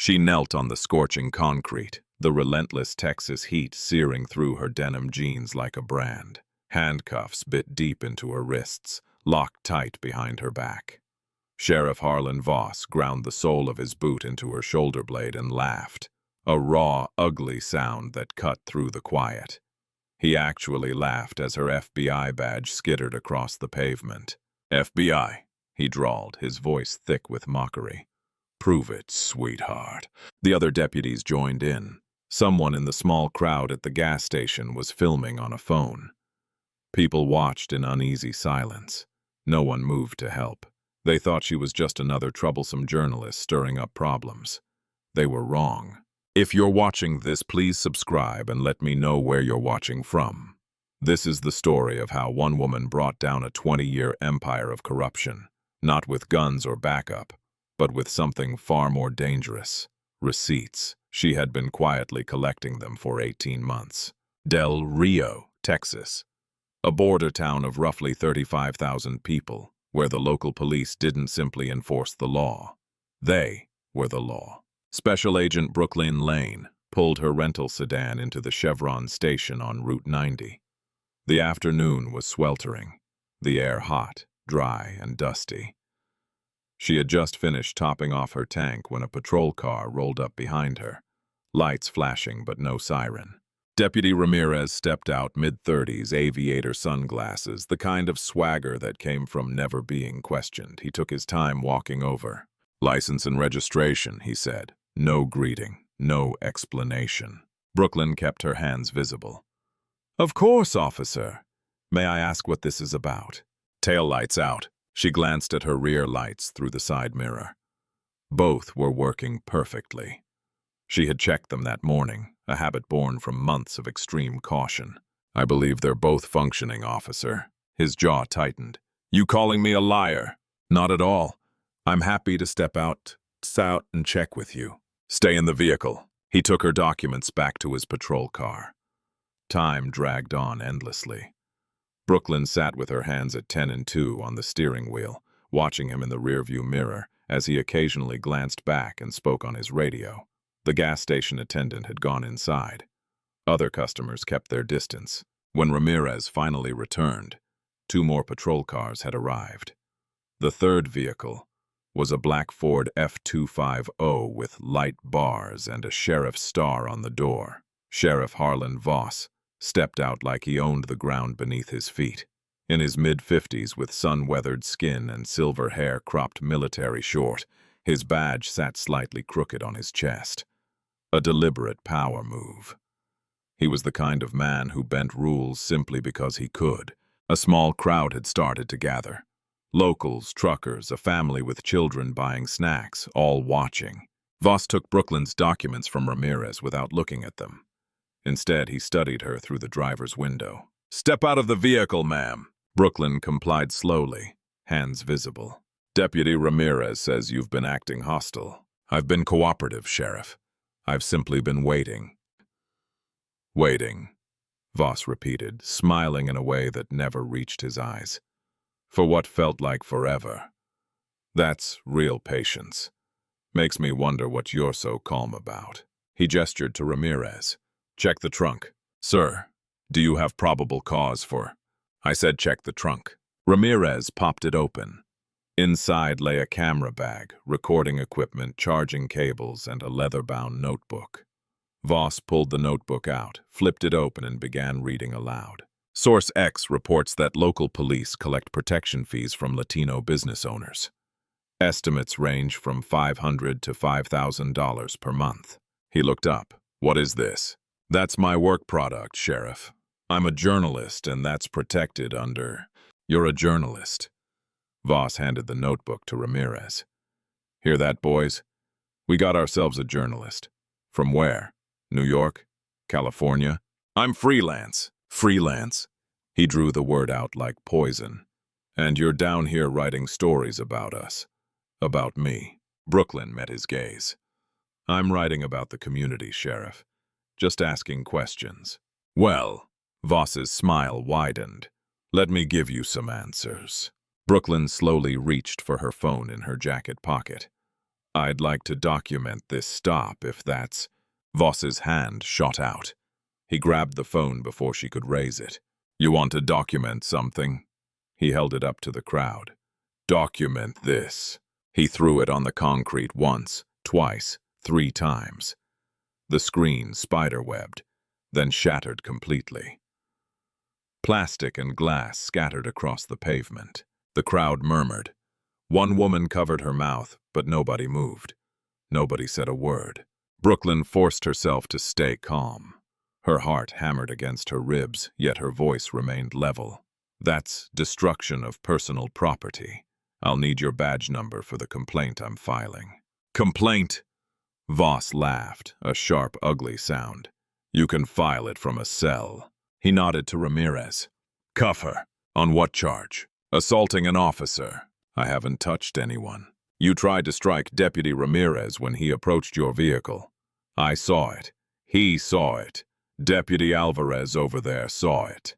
She knelt on the scorching concrete, the relentless Texas heat searing through her denim jeans like a brand. Handcuffs bit deep into her wrists, locked tight behind her back. Sheriff Harlan Voss ground the sole of his boot into her shoulder blade and laughed, a raw, ugly sound that cut through the quiet. He actually laughed as her FBI badge skittered across the pavement. "FBI," he drawled, his voice thick with mockery. "Prove it, sweetheart." The other deputies joined in. Someone in the small crowd at the gas station was filming on a phone. People watched in uneasy silence. No one moved to help. They thought she was just another troublesome journalist stirring up problems. They were wrong. If you're watching this, please subscribe and let me know where you're watching from. This is the story of how one woman brought down a 20-year empire of corruption, not with guns or backup, but with something far more dangerous: receipts. She had been quietly collecting them for 18 months. Del Rio, Texas, a border town of roughly 35,000 people, where the local police didn't simply enforce the law. They were the law. Special Agent Brooklyn Lane pulled her rental sedan into the Chevron station on Route 90. The afternoon was sweltering, the air hot, dry, and dusty. She had just finished topping off her tank when a patrol car rolled up behind her, lights flashing but no siren. Deputy Ramirez stepped out, mid-30s, aviator sunglasses, the kind of swagger that came from never being questioned. He took his time walking over. "License and registration," he said. No greeting, no explanation. Brooklyn kept her hands visible. "Of course, officer. May I ask what this is about?" "Tail lights out." She glanced at her rear lights through the side mirror. Both were working perfectly. She had checked them that morning, a habit born from months of extreme caution. "I believe they're both functioning, officer." His jaw tightened. "You calling me a liar?" "Not at all. I'm happy to step out and check with you." "Stay in the vehicle." He took her documents back to his patrol car. Time dragged on endlessly. Brooklyn sat with her hands at 10 and 2 on the steering wheel, watching him in the rearview mirror as he occasionally glanced back and spoke on his radio. The gas station attendant had gone inside. Other customers kept their distance. When Ramirez finally returned, 2 more patrol cars had arrived. The third vehicle was a black Ford F-250 with light bars and a sheriff's star on the door. Sheriff Harlan Voss stepped out like he owned the ground beneath his feet. In his mid-50s, with sun-weathered skin and silver hair cropped military short, his badge sat slightly crooked on his chest. A deliberate power move. He was the kind of man who bent rules simply because he could. A small crowd had started to gather. Locals, truckers, a family with children buying snacks, all watching. Voss took Brooklyn's documents from Ramirez without looking at them. Instead, he studied her through the driver's window. "Step out of the vehicle, ma'am." Brooklyn complied slowly, hands visible. "Deputy Ramirez says you've been acting hostile." "I've been cooperative, Sheriff. I've simply been waiting." "Waiting," Voss repeated, smiling in a way that never reached his eyes. "For what felt like forever. That's real patience. Makes me wonder what you're so calm about." He gestured to Ramirez. "Check the trunk." "Sir, do you have probable cause for—" "I said check the trunk." Ramirez popped it open. Inside lay a camera bag, recording equipment, charging cables, and a leather-bound notebook. Voss pulled the notebook out, flipped it open, and began reading aloud. "Source X reports that local police collect protection fees from Latino business owners. Estimates range from $500 to $5,000 per month." He looked up. "What is this?" "That's my work product, Sheriff. I'm a journalist, and that's protected under—" "You're a journalist." Voss handed the notebook to Ramirez. "Hear that, boys? We got ourselves a journalist. From where? New York? California? I'm freelance." "Freelance?" He drew the word out like poison. "And you're down here writing stories about us. About me." Brooklyn met his gaze. "I'm writing about the community, Sheriff. Just asking questions." "Well," Voss's smile widened, "let me give you some answers." Brooklyn slowly reached for her phone in her jacket pocket. I'd like to document this stop if that's... Voss's hand shot out. He grabbed the phone before she could raise it. You want to document something? He held it up to the crowd. Document this. He threw it on the concrete once, twice, 3 times. The screen spiderwebbed, then shattered completely. Plastic and glass scattered across the pavement. The crowd murmured. One woman covered her mouth, but nobody moved. Nobody said a word. Brooklyn forced herself to stay calm. Her heart hammered against her ribs, yet her voice remained level. That's destruction of personal property. I'll need your badge number for the complaint I'm filing. Complaint? Voss laughed, a sharp, ugly sound. You can file it from a cell. He nodded to Ramirez. Cuff her. On what charge? Assaulting an officer. I haven't touched anyone. You tried to strike Deputy Ramirez when he approached your vehicle. I saw it. He saw it. Deputy Alvarez over there saw it.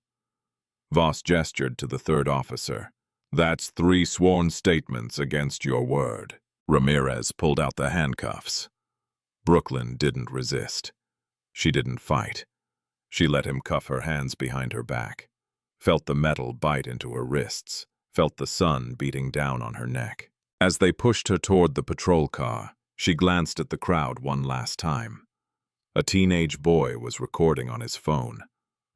Voss gestured to the 3rd officer. That's 3 sworn statements against your word. Ramirez pulled out the handcuffs. Brooklyn didn't resist. She didn't fight. She let him cuff her hands behind her back, felt the metal bite into her wrists, felt the sun beating down on her neck. As they pushed her toward the patrol car, she glanced at the crowd one last time. A teenage boy was recording on his phone.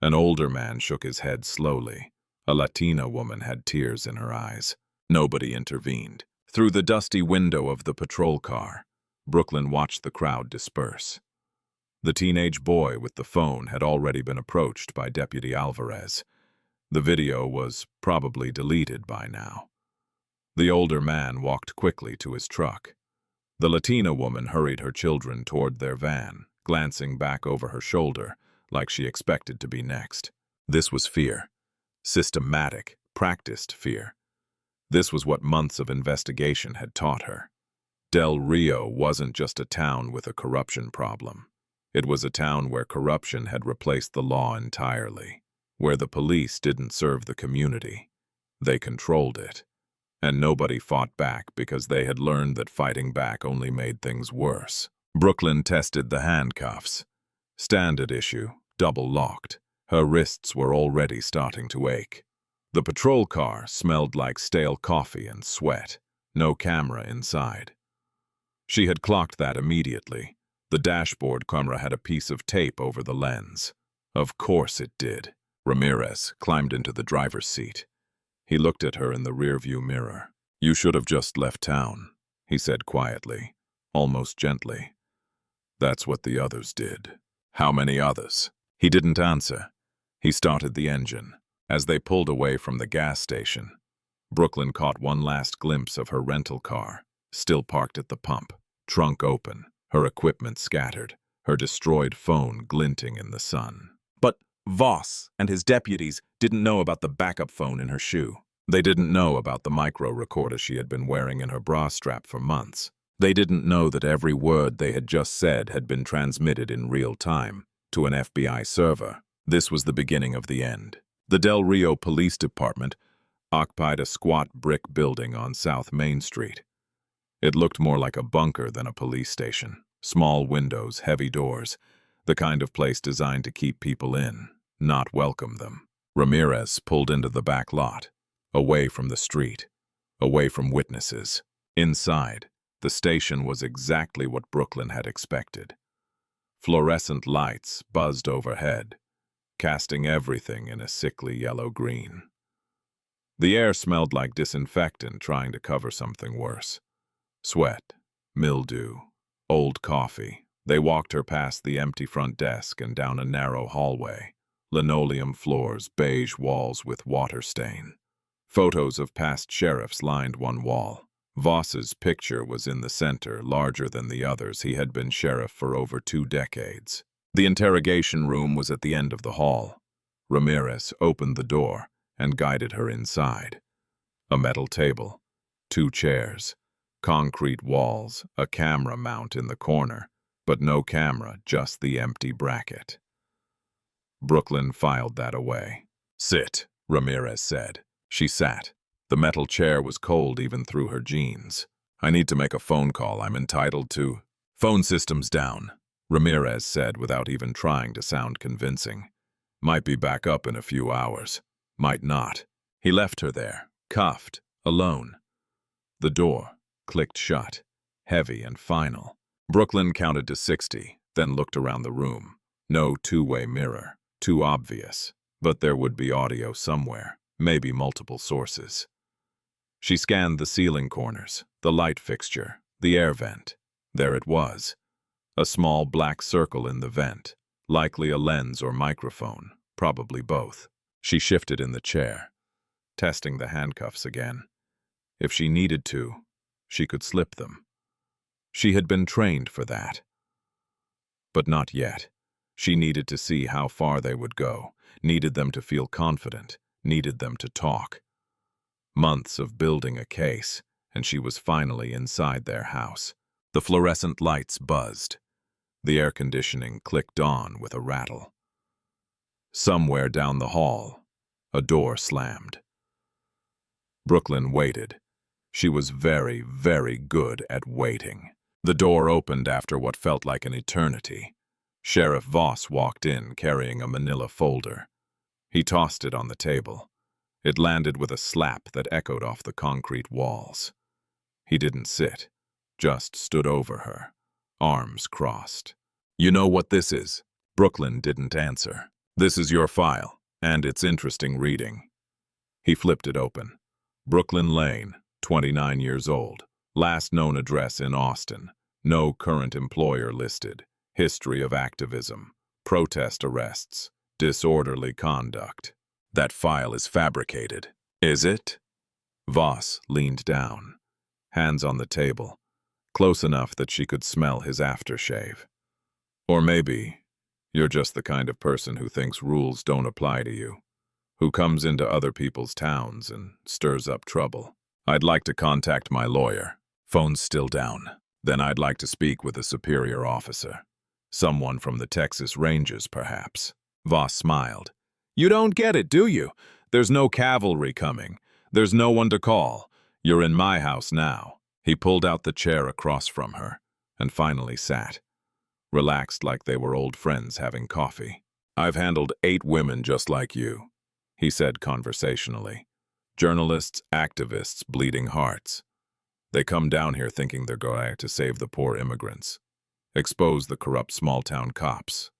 An older man shook his head slowly. A Latina woman had tears in her eyes. Nobody intervened. Through the dusty window of the patrol car, Brooklyn watched the crowd disperse. The teenage boy with the phone had already been approached by Deputy Alvarez. The video was probably deleted by now. The older man walked quickly to his truck. The Latina woman hurried her children toward their van, glancing back over her shoulder, like she expected to be next. This was fear. Systematic, practiced fear. This was what months of investigation had taught her. Del Rio wasn't just a town with a corruption problem. It was a town where corruption had replaced the law entirely, where the police didn't serve the community. They controlled it. And nobody fought back because they had learned that fighting back only made things worse. Brooklyn tested the handcuffs. Standard issue, double-locked. Her wrists were already starting to ache. The patrol car smelled like stale coffee and sweat. No camera inside. She had clocked that immediately. The dashboard camera had a piece of tape over the lens. Of course it did. Ramirez climbed into the driver's seat. He looked at her in the rearview mirror. You should have just left town, he said quietly, almost gently. That's what the others did. How many others? He didn't answer. He started the engine. As they pulled away from the gas station, Brooklyn caught one last glimpse of her rental car, still parked at the pump, trunk open, her equipment scattered, her destroyed phone glinting in the sun. But Voss and his deputies didn't know about the backup phone in her shoe. They didn't know about the micro recorder she had been wearing in her bra strap for months. They didn't know that every word they had just said had been transmitted in real time to an FBI server. This was the beginning of the end. The Del Rio Police Department occupied a squat brick building on South Main Street. It looked more like a bunker than a police station. Small windows, heavy doors, the kind of place designed to keep people in, not welcome them. Ramirez pulled into the back lot, away from the street, away from witnesses. Inside, the station was exactly what Brooklyn had expected. Fluorescent lights buzzed overhead, casting everything in a sickly yellow-green. The air smelled like disinfectant trying to cover something worse. Sweat, mildew, old coffee. They walked her past the empty front desk and down a narrow hallway. Linoleum floors, beige walls with water stain. Photos of past sheriffs lined one wall. Voss's picture was in the center, larger than the others. He had been sheriff for over 2 decades. The interrogation room was at the end of the hall. Ramirez opened the door and guided her inside. A metal table, 2 chairs, concrete walls, a camera mount in the corner, but no camera, just the empty bracket. Brooklyn filed that away. Sit, Ramirez said. She sat. The metal chair was cold even through her jeans. I need to make a phone call. I'm entitled to. Phone system's down, Ramirez said without even trying to sound convincing. Might be back up in a few hours. Might not. He left her there, cuffed, alone. The door clicked shut, heavy and final. Brooklyn counted to 60, then looked around the room. No two-way mirror, too obvious. But there would be audio somewhere, maybe multiple sources. She scanned the ceiling corners, the light fixture, the air vent. There it was. A small black circle in the vent, likely a lens or microphone, probably both. She shifted in the chair, testing the handcuffs again. If she needed to, she could slip them. She had been trained for that. But not yet. She needed to see how far they would go, needed them to feel confident, needed them to talk. Months of building a case, and she was finally inside their house. The fluorescent lights buzzed. The air conditioning clicked on with a rattle. Somewhere down the hall, a door slammed. Brooklyn waited. She was very, very good at waiting. The door opened after what felt like an eternity. Sheriff Voss walked in carrying a manila folder. He tossed it on the table. It landed with a slap that echoed off the concrete walls. He didn't sit, just stood over her, arms crossed. You know what this is? Brooklyn didn't answer. This is your file, and it's interesting reading. He flipped it open. Brooklyn Lane, 29 years old. Last known address in Austin. No current employer listed. History of activism. Protest arrests. Disorderly conduct. That file is fabricated. Is it? Voss leaned down, hands on the table, close enough that she could smell his aftershave. Or maybe you're just the kind of person who thinks rules don't apply to you, who comes into other people's towns and stirs up trouble. I'd like to contact my lawyer. Phone's still down. Then I'd like to speak with a superior officer. Someone from the Texas Rangers, perhaps. Voss smiled. You don't get it, do you? There's no cavalry coming. There's no one to call. You're in my house now. He pulled out the chair across from her and finally sat, relaxed like they were old friends having coffee. I've handled 8 women just like you, he said conversationally. Journalists, activists, bleeding hearts. They come down here thinking they're going to save the poor immigrants, expose the corrupt small-town cops.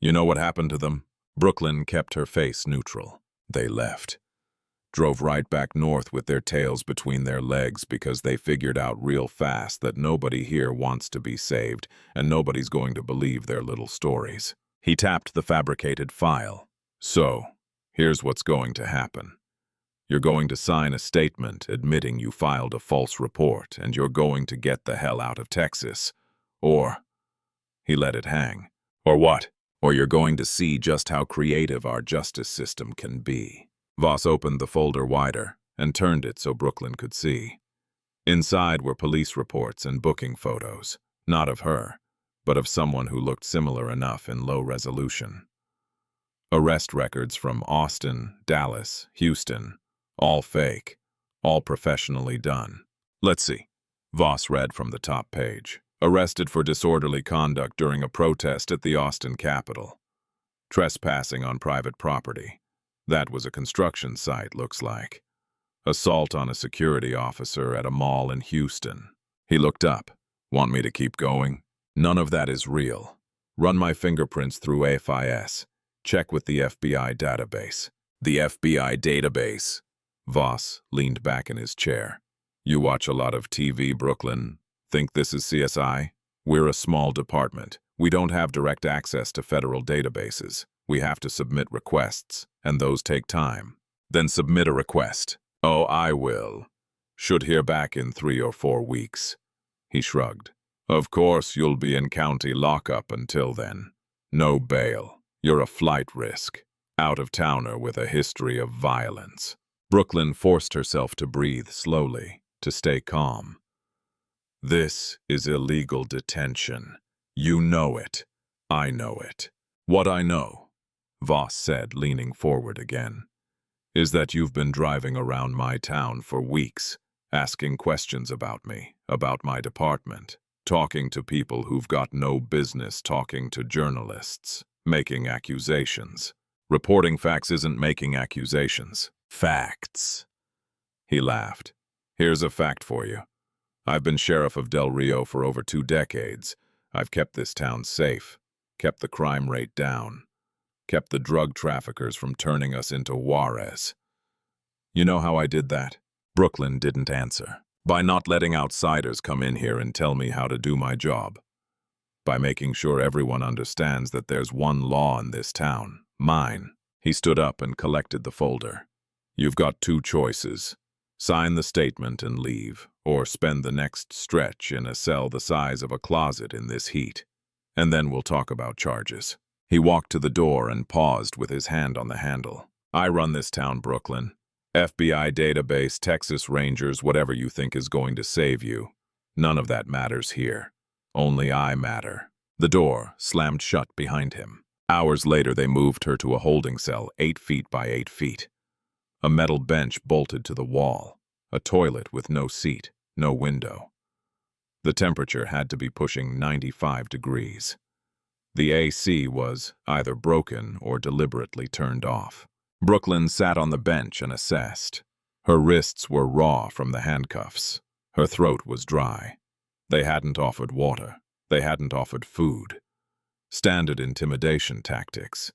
You know what happened to them? Brooklyn kept her face neutral. They left. Drove right back north with their tails between their legs because they figured out real fast that nobody here wants to be saved and nobody's going to believe their little stories. He tapped the fabricated file. So, here's what's going to happen. You're going to sign a statement admitting you filed a false report and you're going to get the hell out of Texas. Or, he let it hang. Or what? Or you're going to see just how creative our justice system can be. Voss opened the folder wider and turned it so Brooklyn could see. Inside were police reports and booking photos, not of her, but of someone who looked similar enough in low resolution. Arrest records from Austin, Dallas, Houston, all fake, all professionally done. Let's see. Voss read from the top page. Arrested for disorderly conduct during a protest at the Austin Capitol. Trespassing on private property. That was a construction site, looks like. Assault on a security officer at a mall in Houston. He looked up. Want me to keep going? None of that is real. Run my fingerprints through FIS. Check with the FBI database. The FBI database? Voss leaned back in his chair. You watch a lot of TV, Brooklyn. Think this is CSI? We're a small department. We don't have direct access to federal databases. We have to submit requests, and those take time. Then submit a request. Oh, I will. Should hear back in 3 or 4 weeks. He shrugged. Of course, you'll be in county lockup until then. No bail. You're a flight risk. Out-of-towner with a history of violence. Brooklyn forced herself to breathe slowly, to stay calm. This is illegal detention. You know it. I know it. What I know, Voss said, leaning forward again, is that you've been driving around my town for weeks, asking questions about me, about my department, talking to people who've got no business talking to journalists, making accusations. Reporting facts isn't making accusations. Facts. He laughed. Here's a fact for you. I've been sheriff of Del Rio for over 2 decades. I've kept this town safe, kept the crime rate down, kept the drug traffickers from turning us into Juarez. You know how I did that? Brooklyn didn't answer. By not letting outsiders come in here and tell me how to do my job. By making sure everyone understands that there's one law in this town, mine. He stood up and collected the folder. You've got 2 choices. Sign the statement and leave, or spend the next stretch in a cell the size of a closet in this heat. And then we'll talk about charges. He walked to the door and paused with his hand on the handle. I run this town, Brooklyn. FBI database, Texas Rangers, whatever you think is going to save you. None of that matters here. Only I matter. The door slammed shut behind him. Hours later, they moved her to a holding cell 8 feet by 8 feet. A metal bench bolted to the wall. A toilet with no seat, no window. The temperature had to be pushing 95 degrees. The AC was either broken or deliberately turned off. Brooklyn sat on the bench and assessed. Her wrists were raw from the handcuffs. Her throat was dry. They hadn't offered water. They hadn't offered food. Standard intimidation tactics.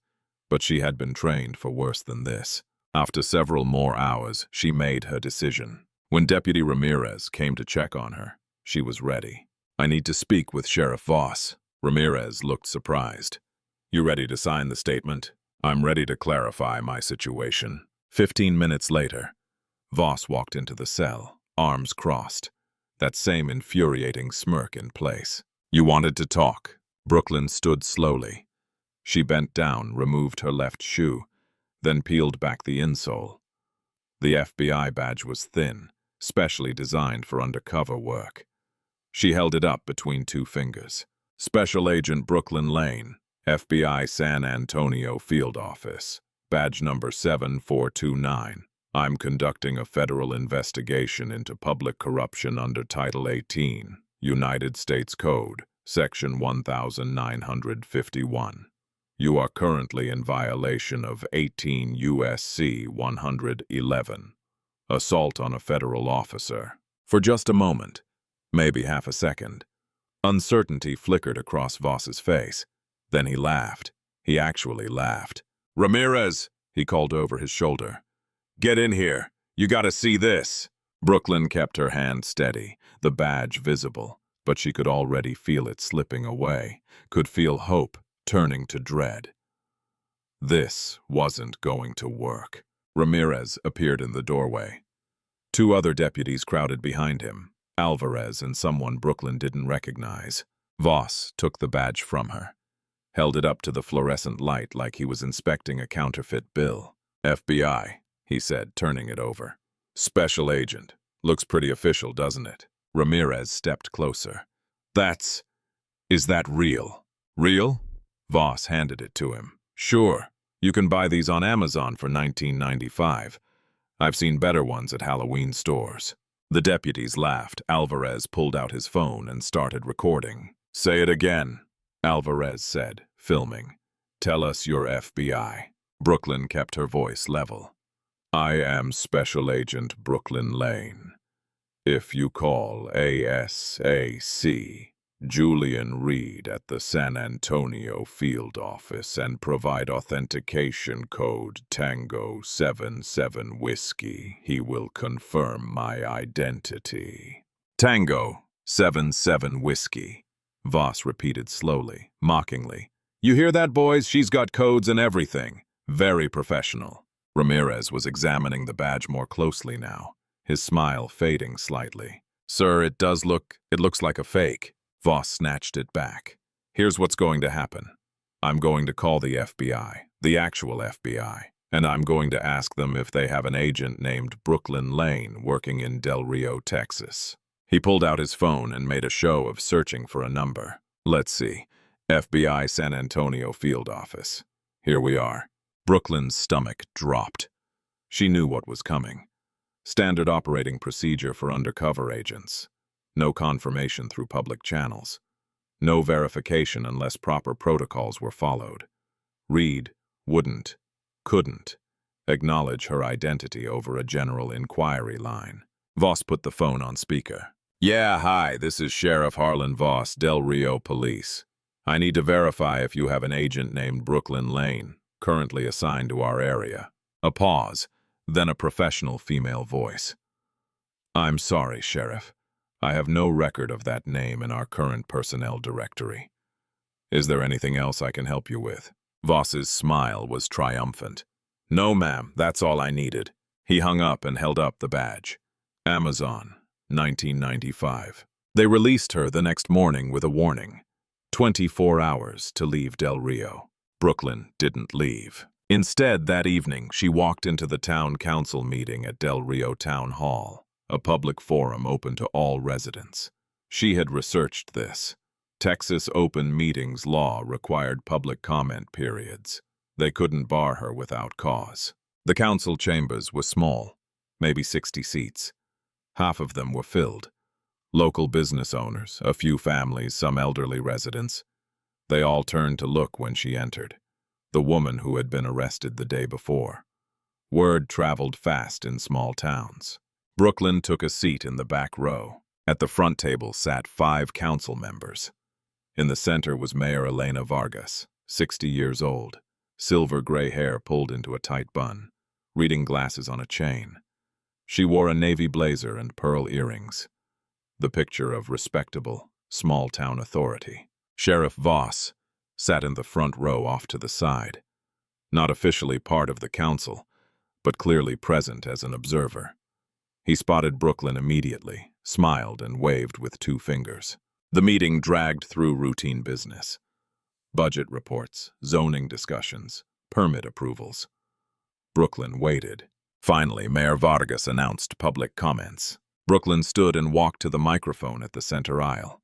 But she had been trained for worse than this. After several more hours, she made her decision. When Deputy Ramirez came to check on her, she was ready. I need to speak with Sheriff Voss. Ramirez looked surprised. You ready to sign the statement? I'm ready to clarify my situation. 15 minutes later, Voss walked into the cell, arms crossed, that same infuriating smirk in place. You wanted to talk. Brooklyn stood slowly. She bent down, removed her left shoe, then peeled back the insole. The FBI badge was thin, specially designed for undercover work. She held it up between 2 fingers. Special Agent Brooklyn Lane, FBI San Antonio Field Office, badge number 7429. I'm conducting a federal investigation into public corruption under Title 18, United States Code, Section 1951. You are currently in violation of 18 U.S.C. 111, assault on a federal officer. For just a moment, maybe half a second, uncertainty flickered across Voss's face. Then he laughed. He actually laughed. Ramirez, he called over his shoulder. Get in here. You gotta see this. Brooklyn kept her hand steady, the badge visible, but she could already feel it slipping away, could feel hope turning to dread. This wasn't going to work. Ramirez appeared in the doorway. 2 other deputies crowded behind him, Alvarez and someone Brooklyn didn't recognize. Voss took the badge from her, held it up to the fluorescent light like he was inspecting a counterfeit bill. FBI, he said, turning it over. Special Agent. Looks pretty official, doesn't it? Ramirez stepped closer. Is that real? Real? Voss handed it to him. Sure. You can buy these on Amazon for $19.95. I've seen better ones at Halloween stores. The deputies laughed. Alvarez pulled out his phone and started recording. Say it again, Alvarez said, filming. Tell us you're FBI. Brooklyn kept her voice level. I am Special Agent Brooklyn Lane. If you call ASAC Julian Reed at the San Antonio Field Office and provide authentication code Tango 77 Whiskey, he will confirm my identity. Tango 77 Whiskey, Voss repeated slowly, mockingly. You hear that, boys? She's got codes and everything. Very professional. Ramirez was examining the badge more closely now, his smile fading slightly. Sir, it looks like a fake. Voss snatched it back. Here's what's going to happen. I'm going to call the FBI, the actual FBI, and I'm going to ask them if they have an agent named Brooklyn Lane working in Del Rio, Texas. He pulled out his phone and made a show of searching for a number. Let's see. FBI San Antonio Field Office. Here we are. Brooklyn's stomach dropped. She knew what was coming. Standard operating procedure for undercover agents. No confirmation through public channels. No verification unless proper protocols were followed. Read, wouldn't, couldn't, acknowledge her identity over a general inquiry line. Voss put the phone on speaker. Yeah, hi, this is Sheriff Harlan Voss, Del Rio Police. I need to verify if you have an agent named Brooklyn Lane, currently assigned to our area. A pause, then a professional female voice. I'm sorry, Sheriff. I have no record of that name in our current personnel directory. Is there anything else I can help you with? Voss's smile was triumphant. No, ma'am, that's all I needed. He hung up and held up the badge. Amazon, 1995. They released her the next morning with a warning. 24 hours to leave Del Rio. Brooklyn didn't leave. Instead, that evening, she walked into the town council meeting at Del Rio Town Hall, a public forum open to all residents. She had researched this. Texas open meetings law required public comment periods. They couldn't bar her without cause. The council chambers were small, maybe 60 seats. Half of them were filled. Local business owners, a few families, some elderly residents. They all turned to look when she entered. The woman who had been arrested the day before. Word traveled fast in small towns. Brooklyn took a seat in the back row. At the front table sat 5 council members. In the center was Mayor Elena Vargas, 60 years old, silver-gray hair pulled into a tight bun, reading glasses on a chain. She wore a navy blazer and pearl earrings, the picture of respectable, small-town authority. Sheriff Voss sat in the front row off to the side, not officially part of the council, but clearly present as an observer. He spotted Brooklyn immediately, smiled and waved with 2 fingers. The meeting dragged through routine business. Budget reports, zoning discussions, permit approvals. Brooklyn waited. Finally, Mayor Vargas announced public comments. Brooklyn stood and walked to the microphone at the center aisle.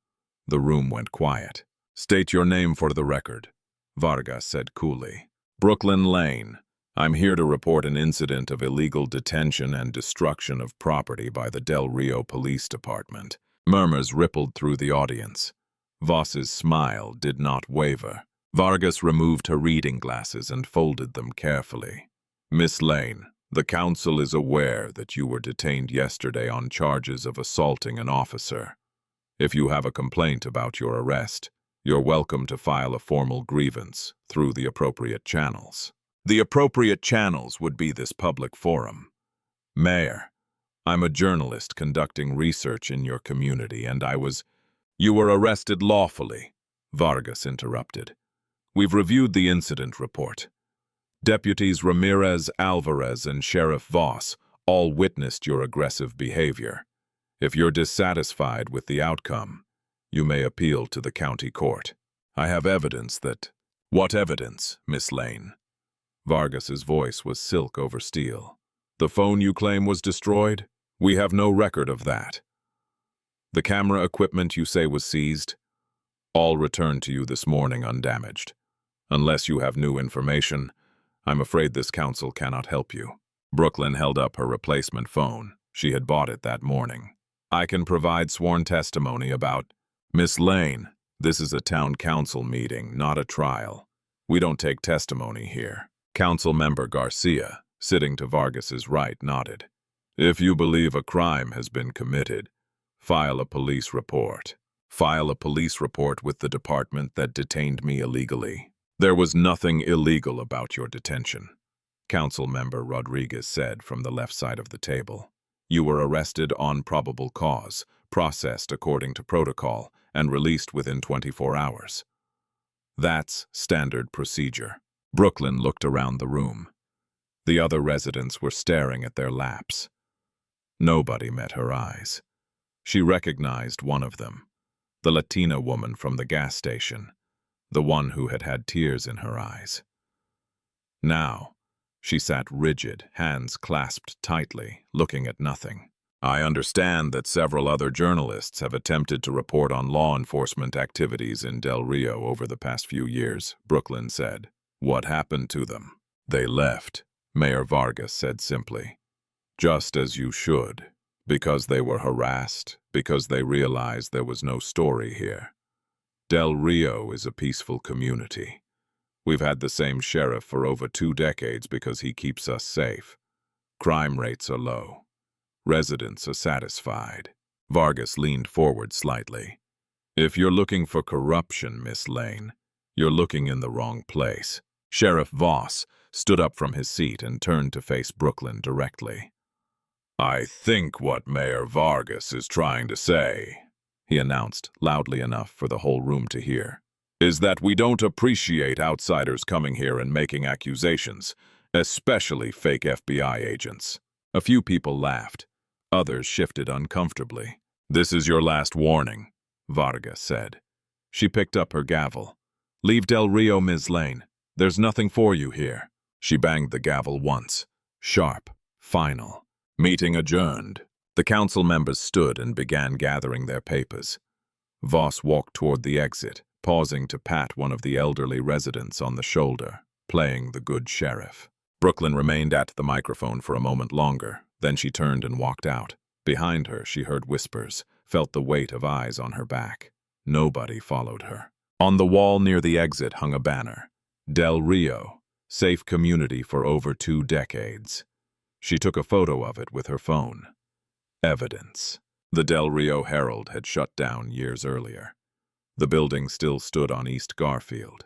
The room went quiet. State your name for the record, Vargas said coolly. Brooklyn Lane. I'm here to report an incident of illegal detention and destruction of property by the Del Rio Police Department. Murmurs rippled through the audience. Voss's smile did not waver. Vargas removed her reading glasses and folded them carefully. Miss Lane, the council is aware that you were detained yesterday on charges of assaulting an officer. If you have a complaint about your arrest, you're welcome to file a formal grievance through the appropriate channels. The appropriate channels would be this public forum. Mayor, I'm a journalist conducting research in your community, and You were arrested lawfully, Vargas interrupted. We've reviewed the incident report. Deputies Ramirez, Alvarez, and Sheriff Voss all witnessed your aggressive behavior. If you're dissatisfied with the outcome, you may appeal to the county court. I have evidence that... What evidence, Miss Lane? Vargas's voice was silk over steel. The phone you claim was destroyed? We have no record of that. The camera equipment you say was seized? All returned to you this morning undamaged. Unless you have new information, I'm afraid this council cannot help you. Brooklyn held up her replacement phone. She had bought it that morning. I can provide sworn testimony about... Miss Lane, this is a town council meeting, not a trial. We don't take testimony here. Council member Garcia, sitting to Vargas's right, nodded. If you believe a crime has been committed, file a police report. File a police report with the department that detained me illegally. There was nothing illegal about your detention, Council member Rodriguez said from the left side of the table. You were arrested on probable cause, processed according to protocol, and released within 24 hours. That's standard procedure. Brooklyn looked around the room. The other residents were staring at their laps. Nobody met her eyes. She recognized one of them, the Latina woman from the gas station, the one who had had tears in her eyes. Now, she sat rigid, hands clasped tightly, looking at nothing. I understand that several other journalists have attempted to report on law enforcement activities in Del Rio over the past few years, Brooklyn said. What happened to them? They left, Mayor Vargas said simply. Just as you should. Because they were harassed, because they realized there was no story here. Del Rio is a peaceful community. We've had the same sheriff for over 2 decades because he keeps us safe. Crime rates are low. Residents are satisfied. Vargas leaned forward slightly. If you're looking for corruption, Miss Lane, you're looking in the wrong place. Sheriff Voss stood up from his seat and turned to face Brooklyn directly. I think what Mayor Vargas is trying to say, he announced loudly enough for the whole room to hear, is that we don't appreciate outsiders coming here and making accusations, especially fake FBI agents. A few people laughed. Others shifted uncomfortably. This is your last warning, Vargas said. She picked up her gavel. Leave Del Rio, Ms. Lane. There's nothing for you here. She banged the gavel once. Sharp. Final. Meeting adjourned. The council members stood and began gathering their papers. Voss walked toward the exit, pausing to pat one of the elderly residents on the shoulder, playing the good sheriff. Brooklyn remained at the microphone for a moment longer. Then she turned and walked out. Behind her, she heard whispers, felt the weight of eyes on her back. Nobody followed her. On the wall near the exit hung a banner. Del Rio, safe community for over 2 decades. She took a photo of it with her phone. Evidence. The Del Rio Herald had shut down years earlier. The building still stood on East Garfield.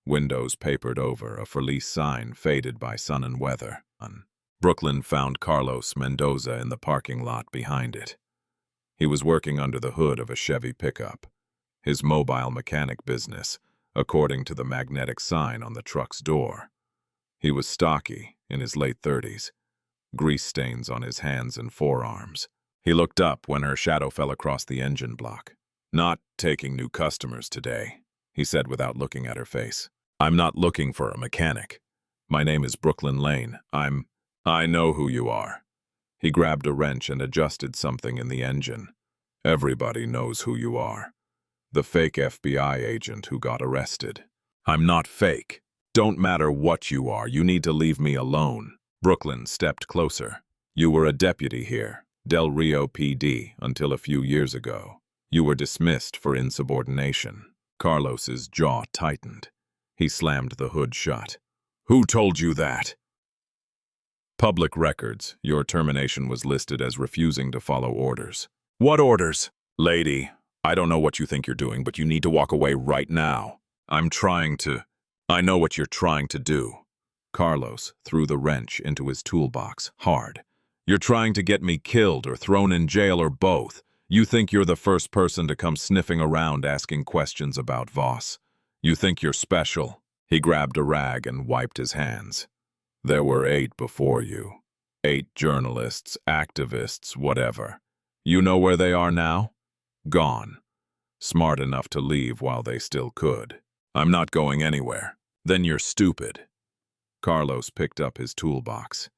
Windows papered over, a for-lease sign faded by sun and weather. Brooklyn found Carlos Mendoza in the parking lot behind it. He was working under the hood of a Chevy pickup, his mobile mechanic business, according to the magnetic sign on the truck's door. He was stocky, in his late 30s, grease stains on his hands and forearms. He looked up when her shadow fell across the engine block. Not taking new customers today, he said without looking at her face. I'm not looking for a mechanic. My name is Brooklyn Lane. I know who you are. He grabbed a wrench and adjusted something in the engine. Everybody knows who you are. The fake FBI agent who got arrested. I'm not fake. Don't matter what you are, you need to leave me alone. Brooklyn stepped closer. You were a deputy here, Del Rio PD, until a few years ago. You were dismissed for insubordination. Carlos's jaw tightened. He slammed the hood shut. Who told you that? Public records. Your termination was listed as refusing to follow orders. What orders? Lady, I don't know what you think you're doing, but you need to walk away right now. I know what you're trying to do. Carlos threw the wrench into his toolbox, hard. You're trying to get me killed or thrown in jail or both. You think you're the first person to come sniffing around asking questions about Voss. You think you're special. He grabbed a rag and wiped his hands. There were 8 before you. 8 journalists, activists, whatever. You know where they are now? Gone. Smart enough to leave while they still could. I'm not going anywhere. Then you're stupid. Carlos picked up his toolbox.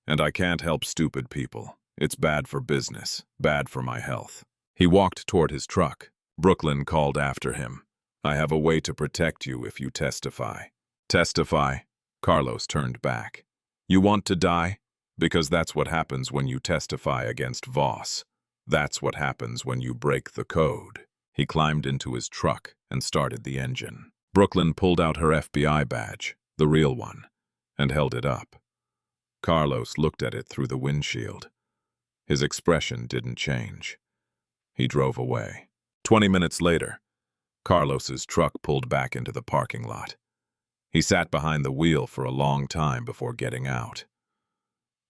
And I can't help stupid people. It's bad for business, bad for my health. He walked toward his truck. Brooklyn called after him. I have a way to protect you if you testify. Testify? Carlos turned back. You want to die? Because that's what happens when you testify against Voss. That's what happens when you break the code. He climbed into his truck and started the engine. Brooklyn pulled out her FBI badge, the real one, and held it up. Carlos looked at it through the windshield. His expression didn't change. He drove away. 20 minutes later, Carlos's truck pulled back into the parking lot. He sat behind the wheel for a long time before getting out.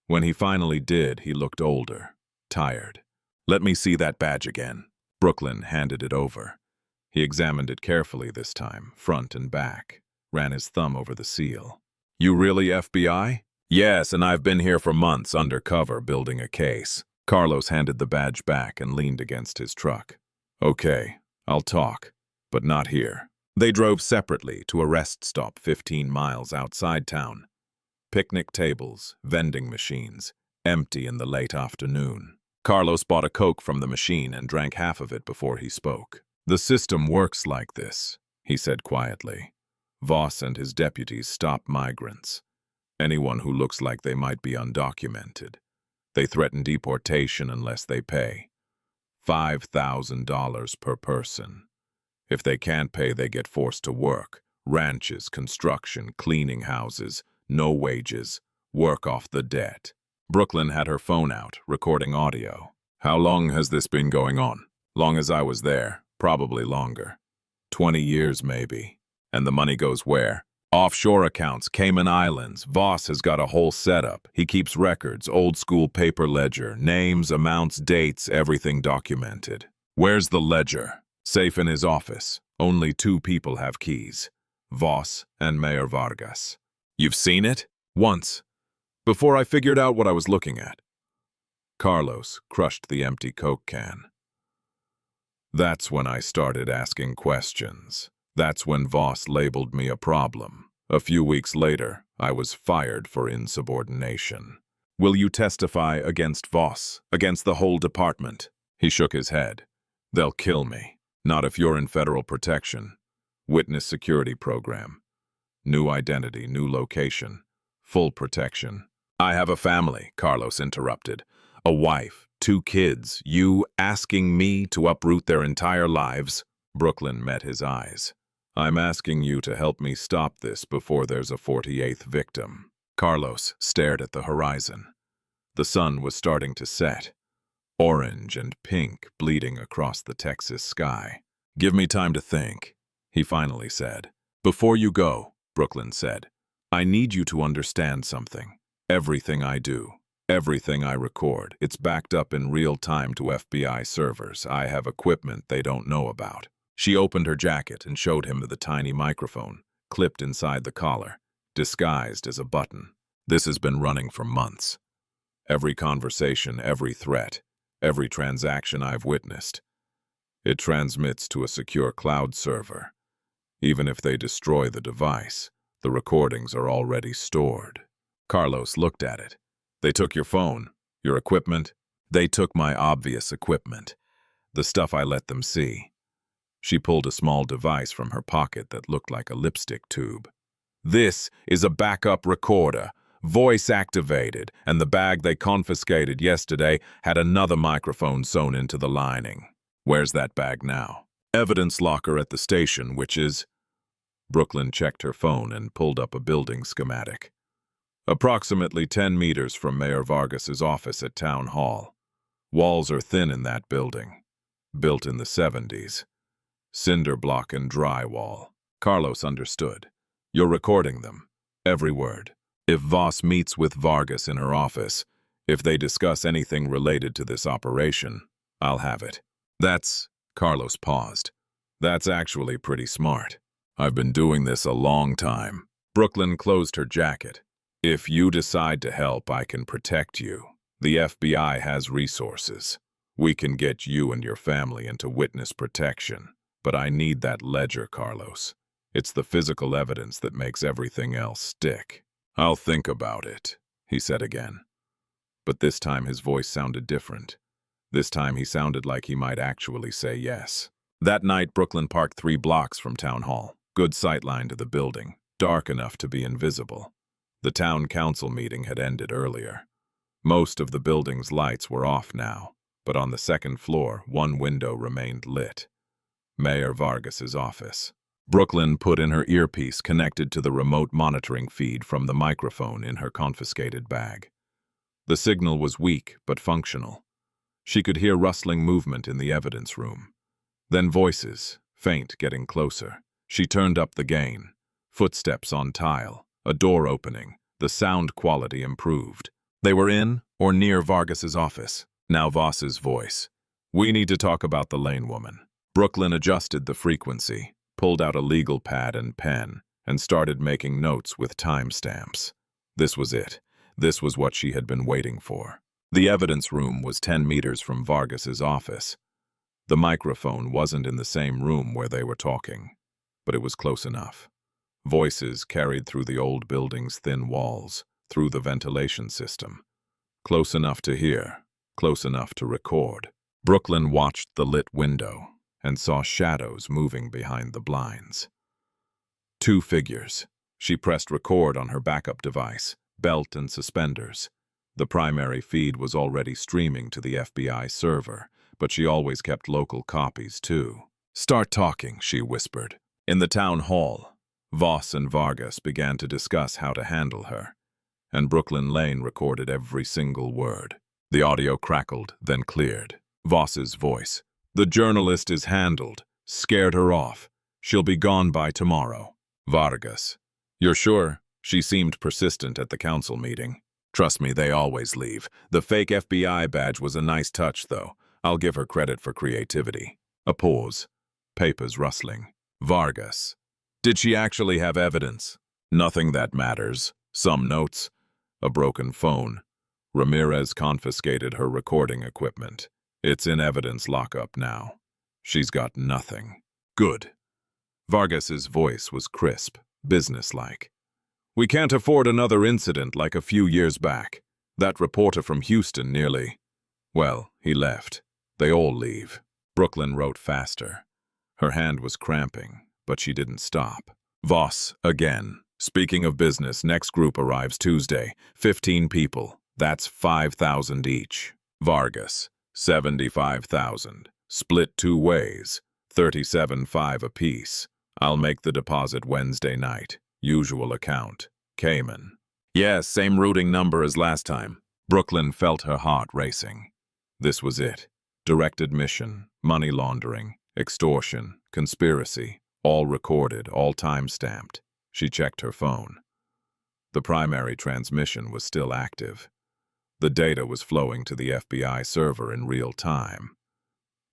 When he finally did, he looked older, tired. Let me see that badge again. Brooklyn handed it over. He examined it carefully this time, front and back, ran his thumb over the seal. You really FBI? Yes, and I've been here for months undercover building a case. Carlos handed the badge back and leaned against his truck. Okay, I'll talk, but not here. They drove separately to a rest stop 15 miles outside town. Picnic tables, vending machines, empty in the late afternoon. Carlos bought a Coke from the machine and drank half of it before he spoke. The system works like this, he said quietly. Voss and his deputies stop migrants. Anyone who looks like they might be undocumented. They threaten deportation unless they pay. $5,000 per person. If they can't pay, they get forced to work. Ranches, construction, cleaning houses, no wages, work off the debt. Brooklyn had her phone out, recording audio. How long has this been going on? Long as I was there, probably longer. 20 years maybe. And the money goes where? Offshore accounts, Cayman Islands. Voss has got a whole setup. He keeps records, old school paper ledger, names, amounts, dates, everything documented. Where's the ledger? Safe in his office. Only 2 people have keys. Voss and Mayor Vargas. You've seen it? Once. Before I figured out what I was looking at. Carlos crushed the empty Coke can. That's when I started asking questions. That's when Voss labeled me a problem. A few weeks later, I was fired for insubordination. Will you testify against Voss, against the whole department? He shook his head. They'll kill me. Not if you're in federal protection. Witness security program. New identity, new location. Full protection. I have a family, Carlos interrupted. A wife, 2 kids. You asking me to uproot their entire lives? Brooklyn met his eyes. I'm asking you to help me stop this before there's a 48th victim. Carlos stared at the horizon. The sun was starting to set. Orange and pink bleeding across the Texas sky. Give me time to think, he finally said. Before you go, Brooklyn said, I need you to understand something. Everything I do, everything I record, it's backed up in real time to FBI servers. I have equipment they don't know about. She opened her jacket and showed him the tiny microphone, clipped inside the collar, disguised as a button. This has been running for months. Every conversation, every threat, every transaction I've witnessed. It transmits to a secure cloud server. Even if they destroy the device, the recordings are already stored. Carlos looked at it. They took your phone, your equipment. They took my obvious equipment, the stuff I let them see. She pulled a small device from her pocket that looked like a lipstick tube. This is a backup recorder, voice activated, and the bag they confiscated yesterday had another microphone sewn into the lining. Where's that bag now? Evidence locker at the station, which is... Brooklyn checked her phone and pulled up a building schematic. Approximately 10 meters from Mayor Vargas's office at Town Hall. Walls are thin in that building. Built in the 70s. Cinder block and drywall. Carlos understood. You're recording them. Every word. If Voss meets with Vargas in her office, if they discuss anything related to this operation, I'll have it. That's... Carlos paused. That's actually pretty smart. I've been doing this a long time. Brooklyn closed her jacket. If you decide to help, I can protect you. The FBI has resources. We can get you and your family into witness protection. But I need that ledger, Carlos. It's the physical evidence that makes everything else stick. I'll think about it, he said again. But this time his voice sounded different. This time he sounded like he might actually say yes. That night, Brooklyn parked 3 blocks from Town Hall. Good sightline to the building, dark enough to be invisible. The town council meeting had ended earlier. Most of the building's lights were off now, but on the 2nd floor, one window remained lit. Mayor Vargas's office. Brooklyn put in her earpiece connected to the remote monitoring feed from the microphone in her confiscated bag. The signal was weak but functional. She could hear rustling movement in the evidence room. Then voices, faint, getting closer. She turned up the gain. Footsteps on tile, a door opening. The sound quality improved. They were in or near Vargas's office. Now Voss's voice. We need to talk about the Lane woman. Brooklyn adjusted the frequency, pulled out a legal pad and pen, and started making notes with timestamps. This was it. This was what she had been waiting for. The evidence room was 10 meters from Vargas's office. The microphone wasn't in the same room where they were talking, but it was close enough. Voices carried through the old building's thin walls, through the ventilation system. Close enough to hear, close enough to record. Brooklyn watched the lit window and saw shadows moving behind the blinds. 2 figures. She pressed record on her backup device, belt and suspenders. The primary feed was already streaming to the FBI server, but she always kept local copies too. "Start talking," she whispered. In the town hall, Voss and Vargas began to discuss how to handle her, and Brooklyn Lane recorded every single word. The audio crackled, then cleared. Voss's voice. "The journalist is handled. Scared her off. She'll be gone by tomorrow." Vargas. "You're sure?" She seemed persistent at the council meeting. "Trust me, they always leave. The fake FBI badge was a nice touch, though. I'll give her credit for creativity." A pause. Papers rustling. Vargas. "Did she actually have evidence?" "Nothing that matters. Some notes. A broken phone. Ramirez confiscated her recording equipment. It's in evidence lockup now. She's got nothing." "Good." Vargas's voice was crisp, businesslike. "We can't afford another incident like a few years back. That reporter from Houston nearly... Well, he left. They all leave." Brooklyn wrote faster. Her hand was cramping, but she didn't stop. Voss, again. "Speaking of business, next group arrives Tuesday. 15 people. That's 5,000 each." Vargas. 75,000. Split 2 ways. 37.5 apiece. I'll make the deposit Wednesday night. Usual account. Cayman. "Yes, same routing number as last time." Brooklyn felt her heart racing. This was it. Direct admission, money laundering, extortion, conspiracy, all recorded, all time-stamped. She checked her phone. The primary transmission was still active. The data was flowing to the FBI server in real time.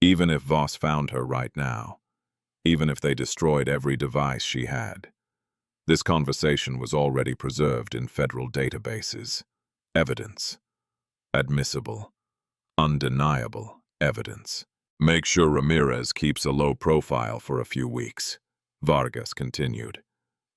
Even if Voss found her right now, even if they destroyed every device she had, this conversation was already preserved in federal databases. Evidence. Admissible. Undeniable evidence. "Make sure Ramirez keeps a low profile for a few weeks," Vargas continued.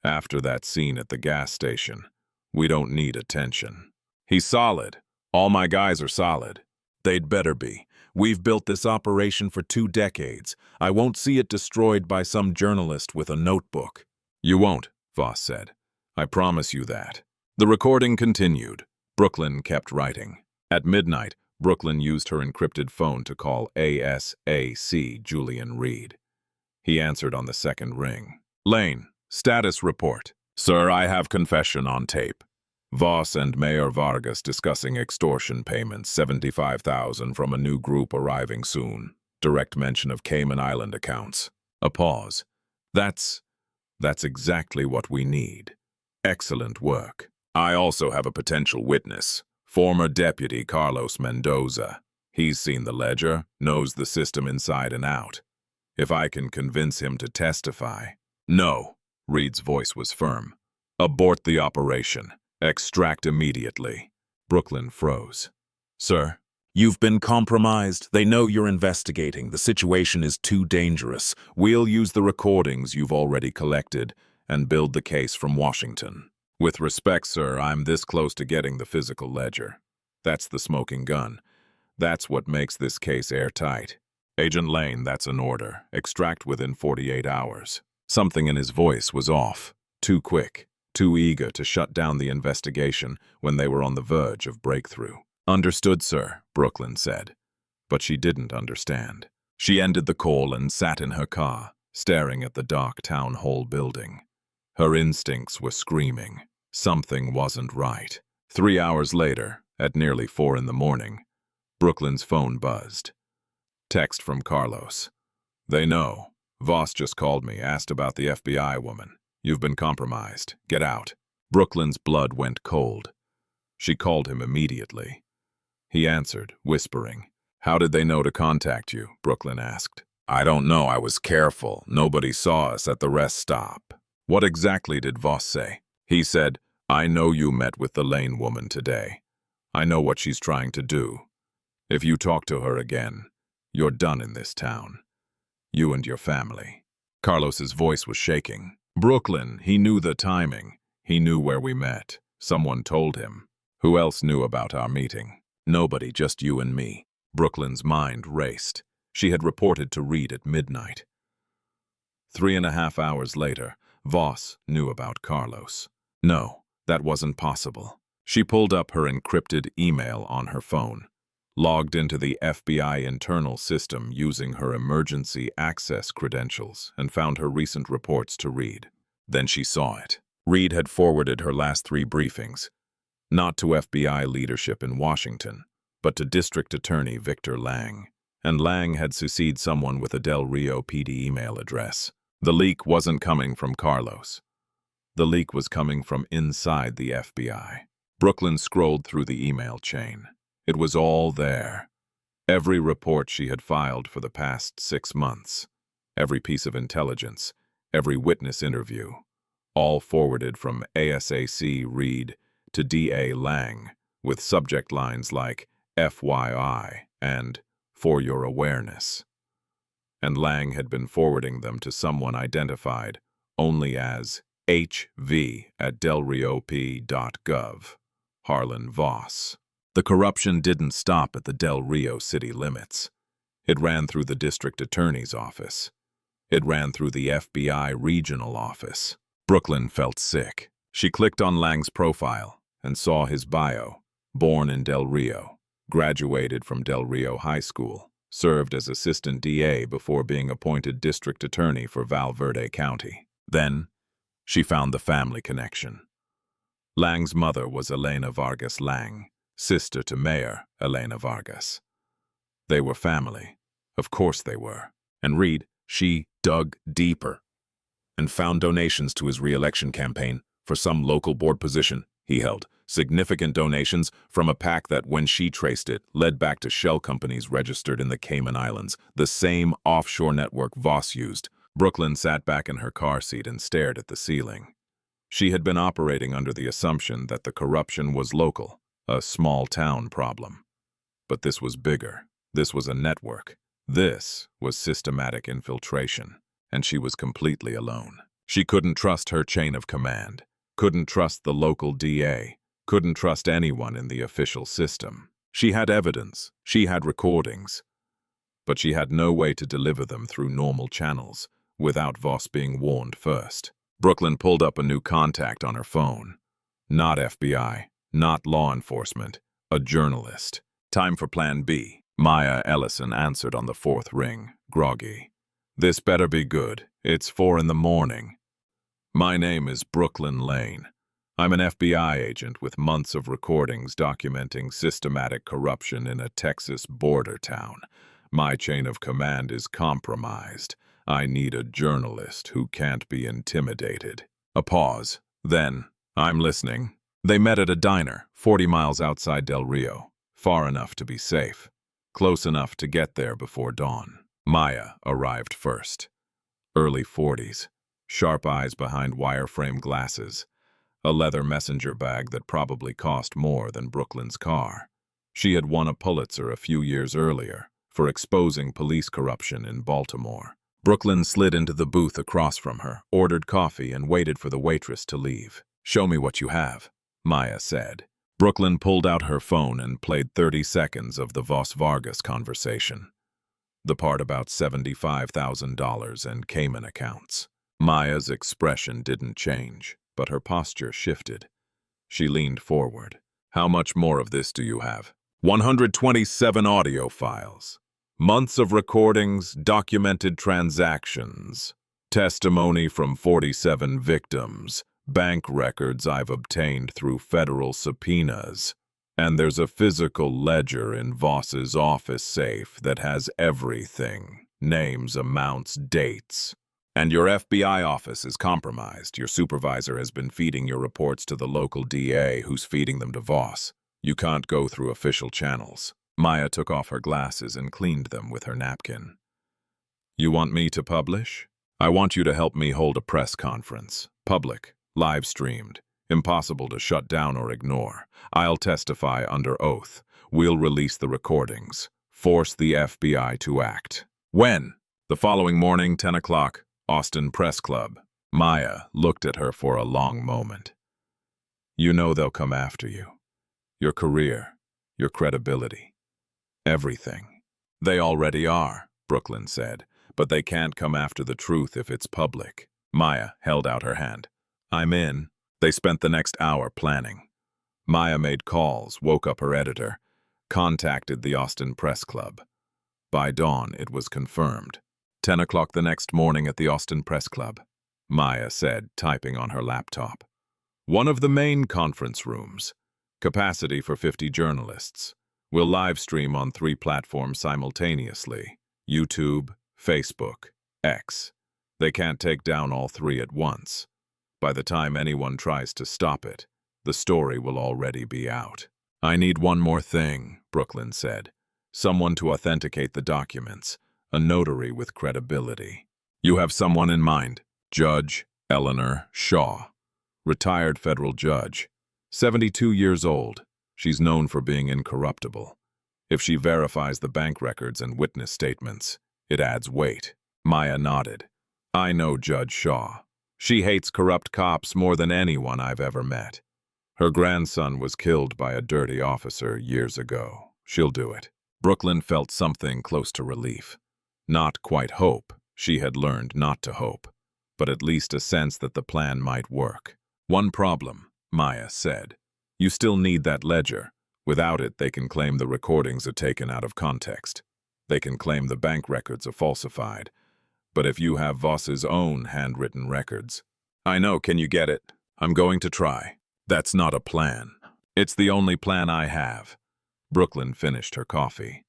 "After that scene at the gas station, we don't need attention." "He's solid. All my guys are solid." "They'd better be. We've built this operation for 2 decades. I won't see it destroyed by some journalist with a notebook." "You won't," Voss said. "I promise you that." The recording continued. Brooklyn kept writing. At midnight, Brooklyn used her encrypted phone to call ASAC Julian Reed. He answered on the second ring. "Lane, status report." "Sir, I have confession on tape. Voss and Mayor Vargas discussing extortion payments, 75,000 from a new group arriving soon. Direct mention of Cayman Island accounts." A pause. That's exactly what we need. Excellent work. I also have a potential witness. Former Deputy Carlos Mendoza. He's seen the ledger, knows the system inside and out. If I can convince him to testify... "No," Reed's voice was firm. "Abort the operation. Extract immediately." Brooklyn froze. "Sir, you've been compromised. They know you're investigating. The situation is too dangerous. We'll use the recordings you've already collected and build the case from Washington." "With respect, sir, I'm this close to getting the physical ledger. That's the smoking gun. That's what makes this case airtight. Agent Lane, that's an order. Extract within 48 hours. Something in his voice was off. Too quick, too eager to shut down the investigation when they were on the verge of breakthrough. "Understood, sir," Brooklyn said. But she didn't understand. She ended the call and sat in her car, staring at the dark town hall building. Her instincts were screaming. Something wasn't right. 3 hours later, at nearly 4 in the morning, Brooklyn's phone buzzed. Text from Carlos. "They know. Voss just called me, asked about the FBI woman. You've been compromised. Get out." Brooklyn's blood went cold. She called him immediately. He answered, whispering. "How did they know to contact you?" Brooklyn asked. "I don't know. I was careful. Nobody saw us at the rest stop." "What exactly did Voss say?" "He said, I know you met with the Lane woman today. I know what she's trying to do. If you talk to her again, you're done in this town. You and your family." Carlos's voice was shaking. "Brooklyn, he knew the timing. He knew where we met. Someone told him. Who else knew about our meeting?" "Nobody, just you and me." Brooklyn's mind raced. She had reported to Reed at midnight. 3.5 hours later, Voss knew about Carlos. No, that wasn't possible. She pulled up her encrypted email on her phone, logged into the FBI internal system using her emergency access credentials, and found her recent reports to Reed. Then she saw it. Reed had forwarded her last 3 briefings, not to FBI leadership in Washington, but to District Attorney Victor Lang. And Lang had CC'd someone with a Del Rio PD email address. The leak wasn't coming from Carlos. The leak was coming from inside the FBI. Brooklyn scrolled through the email chain. It was all there. Every report she had filed for the past 6 months. Every piece of intelligence. Every witness interview. All forwarded from ASAC Reed to DA Lang, with subject lines like FYI and for your awareness. And Lang had been forwarding them to someone identified only as hv@delriop.gov, Harlan Voss. The corruption didn't stop at the Del Rio city limits. It ran through the district attorney's office. It ran through the FBI regional office. Brooklyn felt sick. She clicked on Lang's profile and saw his bio. Born in Del Rio, graduated from Del Rio High School, served as assistant DA before being appointed district attorney for Val Verde County. Then, she found the family connection. Lang's mother was Elena Vargas Lang, sister to Mayor Elena Vargas. They were family. Of course they were. And Reed, she dug deeper and found donations to his re-election campaign for some local board position he held. Significant donations from a PAC that, when she traced it, led back to shell companies registered in the Cayman Islands, the same offshore network Voss used. Brooklyn sat back in her car seat and stared at the ceiling. She had been operating under the assumption that the corruption was local, a small-town problem. But this was bigger. This was a network. This was systematic infiltration, and she was completely alone. She couldn't trust her chain of command, couldn't trust the local DA, couldn't trust anyone in the official system. She had evidence, she had recordings, but she had no way to deliver them through normal channels without Voss being warned first. Brooklyn pulled up a new contact on her phone. Not FBI, not law enforcement, a journalist. Time for Plan B. Maya Ellison answered on the 4th ring, groggy. This better be good. It's 4 in the morning. My name is Brooklyn Lane. I'm an FBI agent with months of recordings documenting systematic corruption in a Texas border town. My chain of command is compromised. I need a journalist who can't be intimidated. A pause. Then, I'm listening. They met at a diner, 40 miles outside Del Rio. Far enough to be safe. Close enough to get there before dawn. Maya arrived first. Early 40s. Sharp eyes behind wireframe glasses. A leather messenger bag that probably cost more than Brooklyn's car. She had won a Pulitzer a few years earlier for exposing police corruption in Baltimore. Brooklyn slid into the booth across from her, ordered coffee, and waited for the waitress to leave. Show me what you have, Maya said. Brooklyn pulled out her phone and played 30 seconds of the Voss Vargas conversation. The part about $75,000 and Cayman accounts. Maya's expression didn't change, but her posture shifted. She leaned forward. How much more of this do you have? 127 audio files. Months of recordings, documented transactions. Testimony from 47 victims. Bank records I've obtained through federal subpoenas. And there's a physical ledger in Voss's office safe that has everything. Names, amounts, dates. And your FBI office is compromised. Your supervisor has been feeding your reports to the local DA, who's feeding them to Voss. You can't go through official channels. Maya took off her glasses and cleaned them with her napkin. You want me to publish? I want you to help me hold a press conference. Public, live-streamed, impossible to shut down or ignore. I'll testify under oath. We'll release the recordings. Force the FBI to act. When? The following morning, 10 o'clock. Austin Press Club. Maya looked at her for a long moment. You know they'll come after you. Your career, your credibility, everything. They already are, Brooklyn said, but they can't come after the truth if it's public. Maya held out her hand. I'm in. They spent the next hour planning. Maya made calls, woke up her editor, contacted the Austin Press Club. By dawn, it was confirmed. 10 o'clock the next morning at the Austin Press Club, Maya said, typing on her laptop. One of the main conference rooms. Capacity for 50 journalists. We'll live stream on 3 platforms simultaneously: YouTube, Facebook, X. They can't take down all 3 at once. By the time anyone tries to stop it, the story will already be out. I need one more thing, Brooklyn said. Someone to authenticate the documents, a notary with credibility. You have someone in mind? Judge Eleanor Shaw, retired federal judge, 72 years old. She's known for being incorruptible. If she verifies the bank records and witness statements, it adds weight. Maya nodded. I know Judge Shaw. She hates corrupt cops more than anyone I've ever met. Her grandson was killed by a dirty officer years ago. She'll do it. Brooklyn felt something close to relief. Not quite hope. She had learned not to hope. But at least a sense that the plan might work. One problem, Maya said. You still need that ledger. Without it, they can claim the recordings are taken out of context. They can claim the bank records are falsified. But if you have Voss's own handwritten records... I know, can you get it? I'm going to try. That's not a plan. It's the only plan I have. Brooklyn finished her coffee.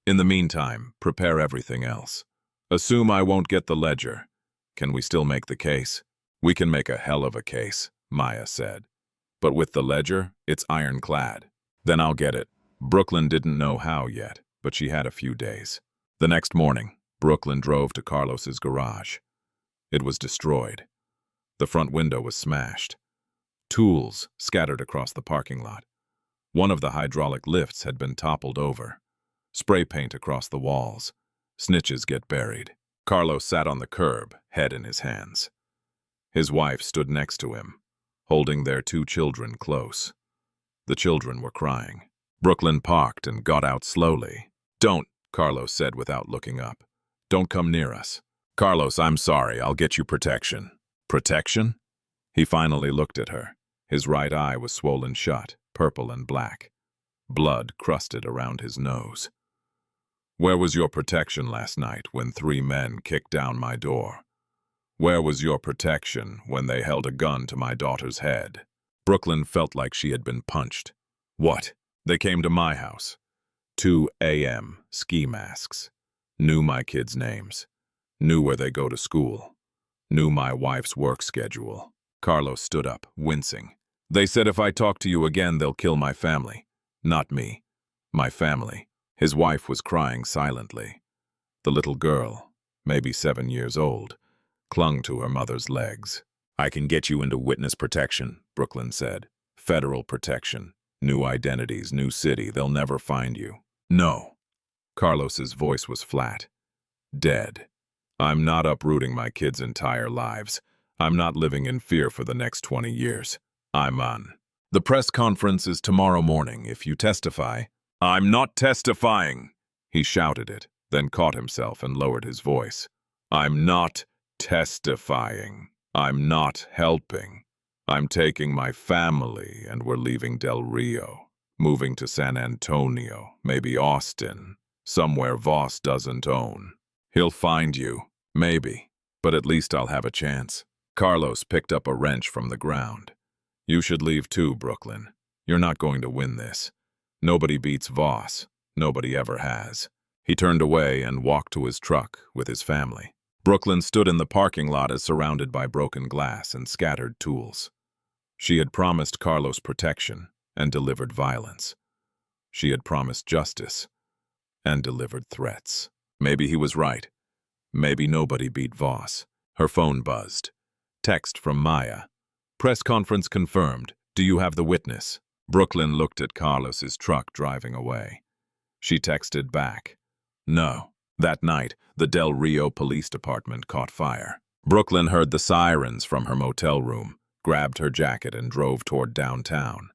In the meantime, prepare everything else. Assume I won't get the ledger. Can we still make the case? We can make a hell of a case, Maya said. But with the ledger, it's ironclad. Then I'll get it. Brooklyn didn't know how yet, but she had a few days. The next morning, Brooklyn drove to Carlos's garage. It was destroyed. The front window was smashed. Tools scattered across the parking lot. One of the hydraulic lifts had been toppled over. Spray paint across the walls. Snitches get buried. Carlos sat on the curb, head in his hands. His wife stood next to him, holding their 2 children close. The children were crying. Brooklyn parked and got out slowly. Don't, Carlos said without looking up. Don't come near us. Carlos, I'm sorry, I'll get you protection. Protection? He finally looked at her. His right eye was swollen shut, purple and black. Blood crusted around his nose. Where was your protection last night when 3 men kicked down my door? Where was your protection when they held a gun to my daughter's head? Brooklyn felt like she had been punched. What? They came to my house. 2 a.m. ski masks. Knew my kids' names. Knew where they go to school. Knew my wife's work schedule. Carlos stood up, wincing. They said if I talk to you again, they'll kill my family. Not me. My family. His wife was crying silently. The little girl, maybe 7 years old, clung to her mother's legs. I can get you into witness protection, Brooklyn said. Federal protection. New identities, new city. They'll never find you. No. Carlos's voice was flat. Dead. I'm not uprooting my kids' entire lives. I'm not living in fear for the next 20 years. I'm on. The press conference is tomorrow morning. If you testify... I'm not testifying! He shouted it, then caught himself and lowered his voice. I'm not testifying. I'm not helping. I'm taking my family and we're leaving Del Rio, moving to San Antonio, maybe Austin, somewhere Voss doesn't own. He'll find you, maybe, but at least I'll have a chance. Carlos picked up a wrench from the ground. You should leave too, Brooklyn. You're not going to win this. Nobody beats Voss. Nobody ever has. He turned away and walked to his truck with his family. Brooklyn stood in the parking lot as surrounded by broken glass and scattered tools. She had promised Carlos protection and delivered violence. She had promised justice and delivered threats. Maybe he was right. Maybe nobody beat Voss. Her phone buzzed. Text from Maya. Press conference confirmed. Do you have the witness? Brooklyn looked at Carlos's truck driving away. She texted back. No. That night, the Del Rio Police Department caught fire. Brooklyn heard the sirens from her motel room, grabbed her jacket and drove toward downtown.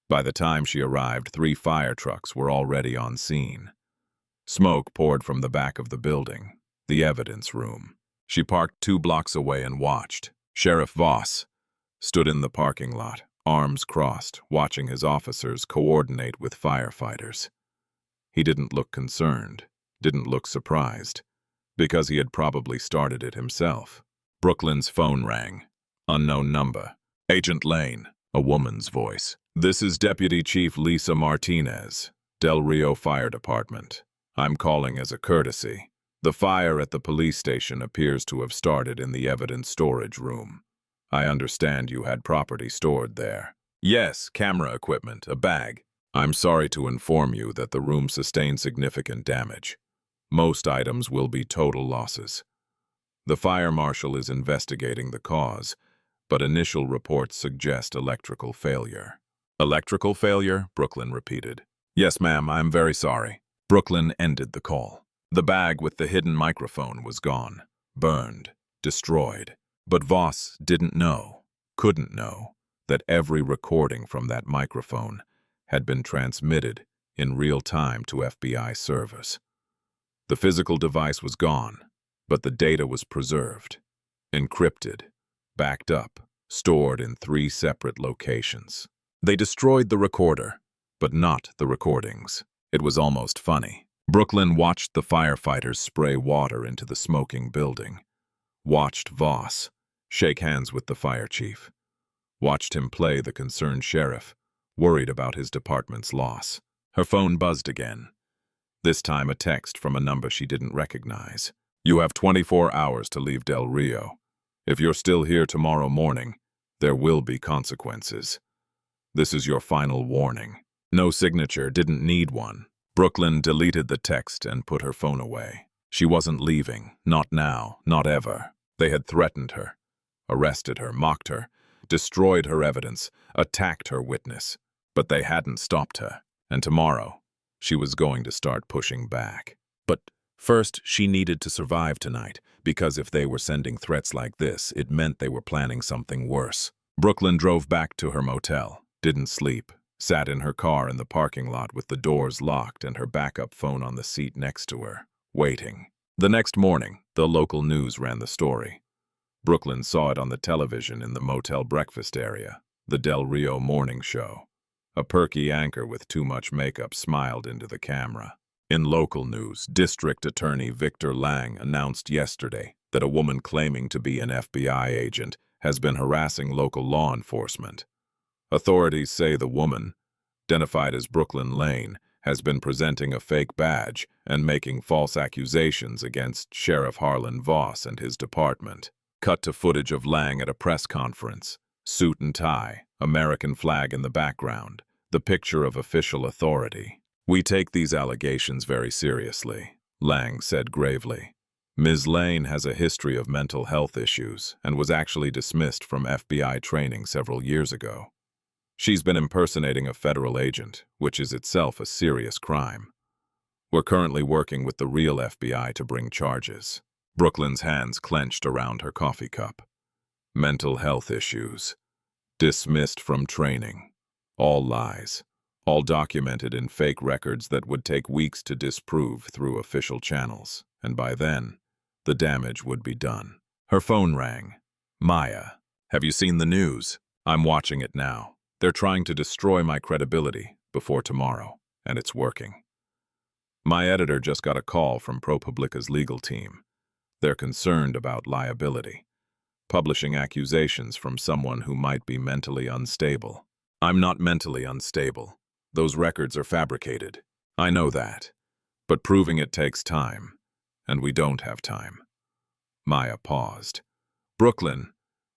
By the time she arrived, 3 fire trucks were already on scene. Smoke poured from the back of the building, the evidence room. She parked 2 blocks away and watched. Sheriff Voss stood in the parking lot, arms crossed, watching his officers coordinate with firefighters. He didn't look concerned, didn't look surprised, because he had probably started it himself. Brooklyn's phone rang. Unknown number. Agent Lane, a woman's voice. This is Deputy Chief Lisa Martinez, Del Rio Fire Department. I'm calling as a courtesy. The fire at the police station appears to have started in the evidence storage room. I understand you had property stored there. Yes, camera equipment, a bag. I'm sorry to inform you that the room sustained significant damage. Most items will be total losses. The fire marshal is investigating the cause, but initial reports suggest electrical failure. Electrical failure? Brooklyn repeated. Yes, ma'am, I'm very sorry. Brooklyn ended the call. The bag with the hidden microphone was gone, burned, destroyed. But Voss didn't know, couldn't know, that every recording from that microphone had been transmitted in real time to FBI servers. The physical device was gone, but the data was preserved, encrypted, backed up, stored in 3 separate locations. They destroyed the recorder, but not the recordings. It was almost funny. Brooklyn watched the firefighters spray water into the smoking building, watched Voss shake hands with the fire chief, watched him play the concerned sheriff, worried about his department's loss. Her phone buzzed again, this time a text from a number she didn't recognize. You have 24 hours to leave Del Rio. If you're still here tomorrow morning, there will be consequences. This is your final warning. No signature, didn't need one. Brooklyn deleted the text and put her phone away. She wasn't leaving, not now, not ever. They had threatened her, arrested her, mocked her, destroyed her evidence, attacked her witness. But they hadn't stopped her, and tomorrow, she was going to start pushing back. But first, she needed to survive tonight, because if they were sending threats like this, it meant they were planning something worse. Brooklyn drove back to her motel, didn't sleep, sat in her car in the parking lot with the doors locked and her backup phone on the seat next to her, waiting. The next morning, the local news ran the story. Brooklyn saw it on the television in the motel breakfast area, the Del Rio morning show. A perky anchor with too much makeup smiled into the camera. In local news, District Attorney Victor Lang announced yesterday that a woman claiming to be an FBI agent has been harassing local law enforcement. Authorities say the woman, identified as Brooklyn Lane, has been presenting a fake badge and making false accusations against Sheriff Harlan Voss and his department. Cut to footage of Lang at a press conference. Suit and tie, American flag in the background, the picture of official authority. We take these allegations very seriously, Lang said gravely. Ms. Lane has a history of mental health issues and was actually dismissed from FBI training several years ago. She's been impersonating a federal agent, which is itself a serious crime. We're currently working with the real FBI to bring charges. Brooklyn's hands clenched around her coffee cup. Mental health issues. Dismissed from training. All lies. All documented in fake records that would take weeks to disprove through official channels. And by then, the damage would be done. Her phone rang. Maya, have you seen the news? I'm watching it now. They're trying to destroy my credibility before tomorrow, and it's working. My editor just got a call from ProPublica's legal team. They're concerned about liability, publishing accusations from someone who might be mentally unstable. I'm not mentally unstable. Those records are fabricated. I know that. But proving it takes time, and we don't have time. Maya paused. Brooklyn,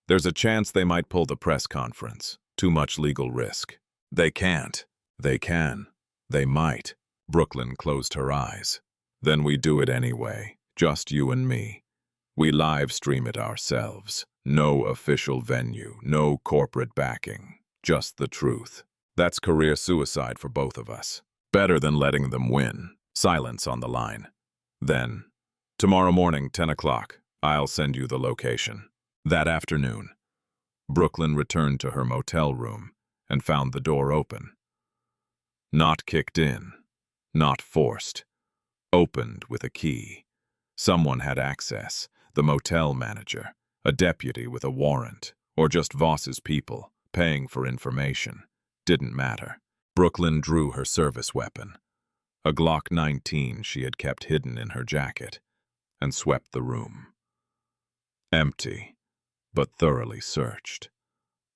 there's a chance they might pull the press conference. Too much legal risk. They can't. They can. They might. Brooklyn closed her eyes. Then we do it anyway. Just you and me. We live stream it ourselves. No official venue, no corporate backing. Just the truth. That's career suicide for both of us. Better than letting them win. Silence on the line. Then, tomorrow morning, 10 o'clock, I'll send you the location. That afternoon, Brooklyn returned to her motel room and found the door open. Not kicked in. Not forced. Opened with a key. Someone had access. The motel manager, a deputy with a warrant, or just Voss's people, paying for information. Didn't matter. Brooklyn drew her service weapon, a Glock 19 she had kept hidden in her jacket, and swept the room. Empty, but thoroughly searched.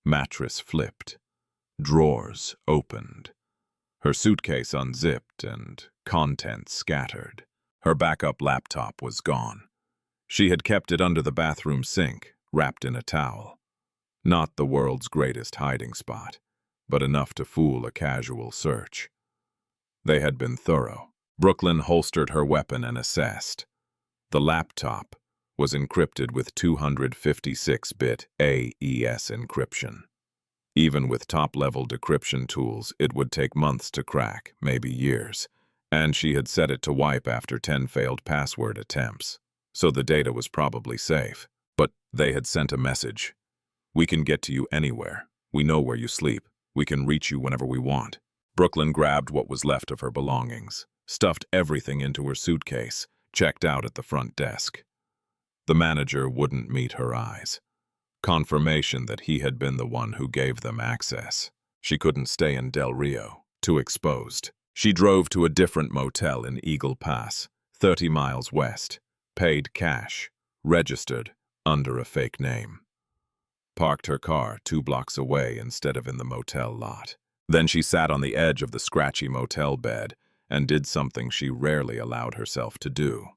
Mattress flipped. Drawers opened. Her suitcase unzipped and contents scattered. Her backup laptop was gone. She had kept it under the bathroom sink, wrapped in a towel. Not the world's greatest hiding spot, but enough to fool a casual search. They had been thorough. Brooklyn holstered her weapon and assessed. The laptop was encrypted with 256-bit AES encryption. Even with top-level decryption tools, it would take months to crack, maybe years, and she had set it to wipe after 10 failed password attempts, so the data was probably safe. But they had sent a message. "We can get to you anywhere. We know where you sleep. We can reach you whenever we want." Brooklyn grabbed what was left of her belongings, stuffed everything into her suitcase, checked out at the front desk. The manager wouldn't meet her eyes. Confirmation that he had been the one who gave them access. She couldn't stay in Del Rio, too exposed. She drove to a different motel in Eagle Pass, 30 miles west, paid cash, registered under a fake name. Parked her car 2 blocks away instead of in the motel lot. Then she sat on the edge of the scratchy motel bed and did something she rarely allowed herself to do.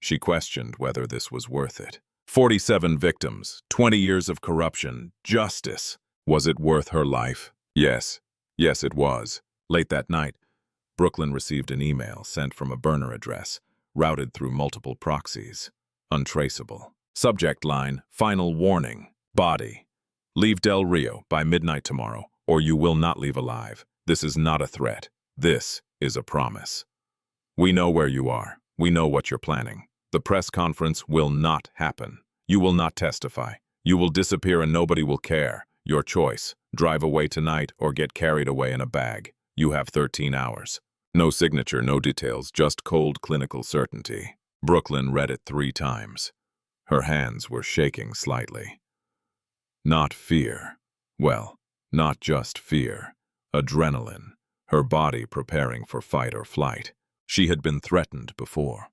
She questioned whether this was worth it. 47 victims, 20 years of corruption, justice. Was it worth her life? Yes. Yes, it was. Late that night, Brooklyn received an email sent from a burner address, routed through multiple proxies. Untraceable. Subject line, final warning. Body. Leave Del Rio by midnight tomorrow, or you will not leave alive. This is not a threat. This is a promise. We know where you are. We know what you're planning. The press conference will not happen. You will not testify. You will disappear and nobody will care. Your choice. Drive away tonight or get carried away in a bag. You have 13 hours. No signature, no details, just cold clinical certainty. Brooklyn read it 3 times. Her hands were shaking slightly. Not fear. Well, not just fear. Adrenaline. Her body preparing for fight or flight. She had been threatened before.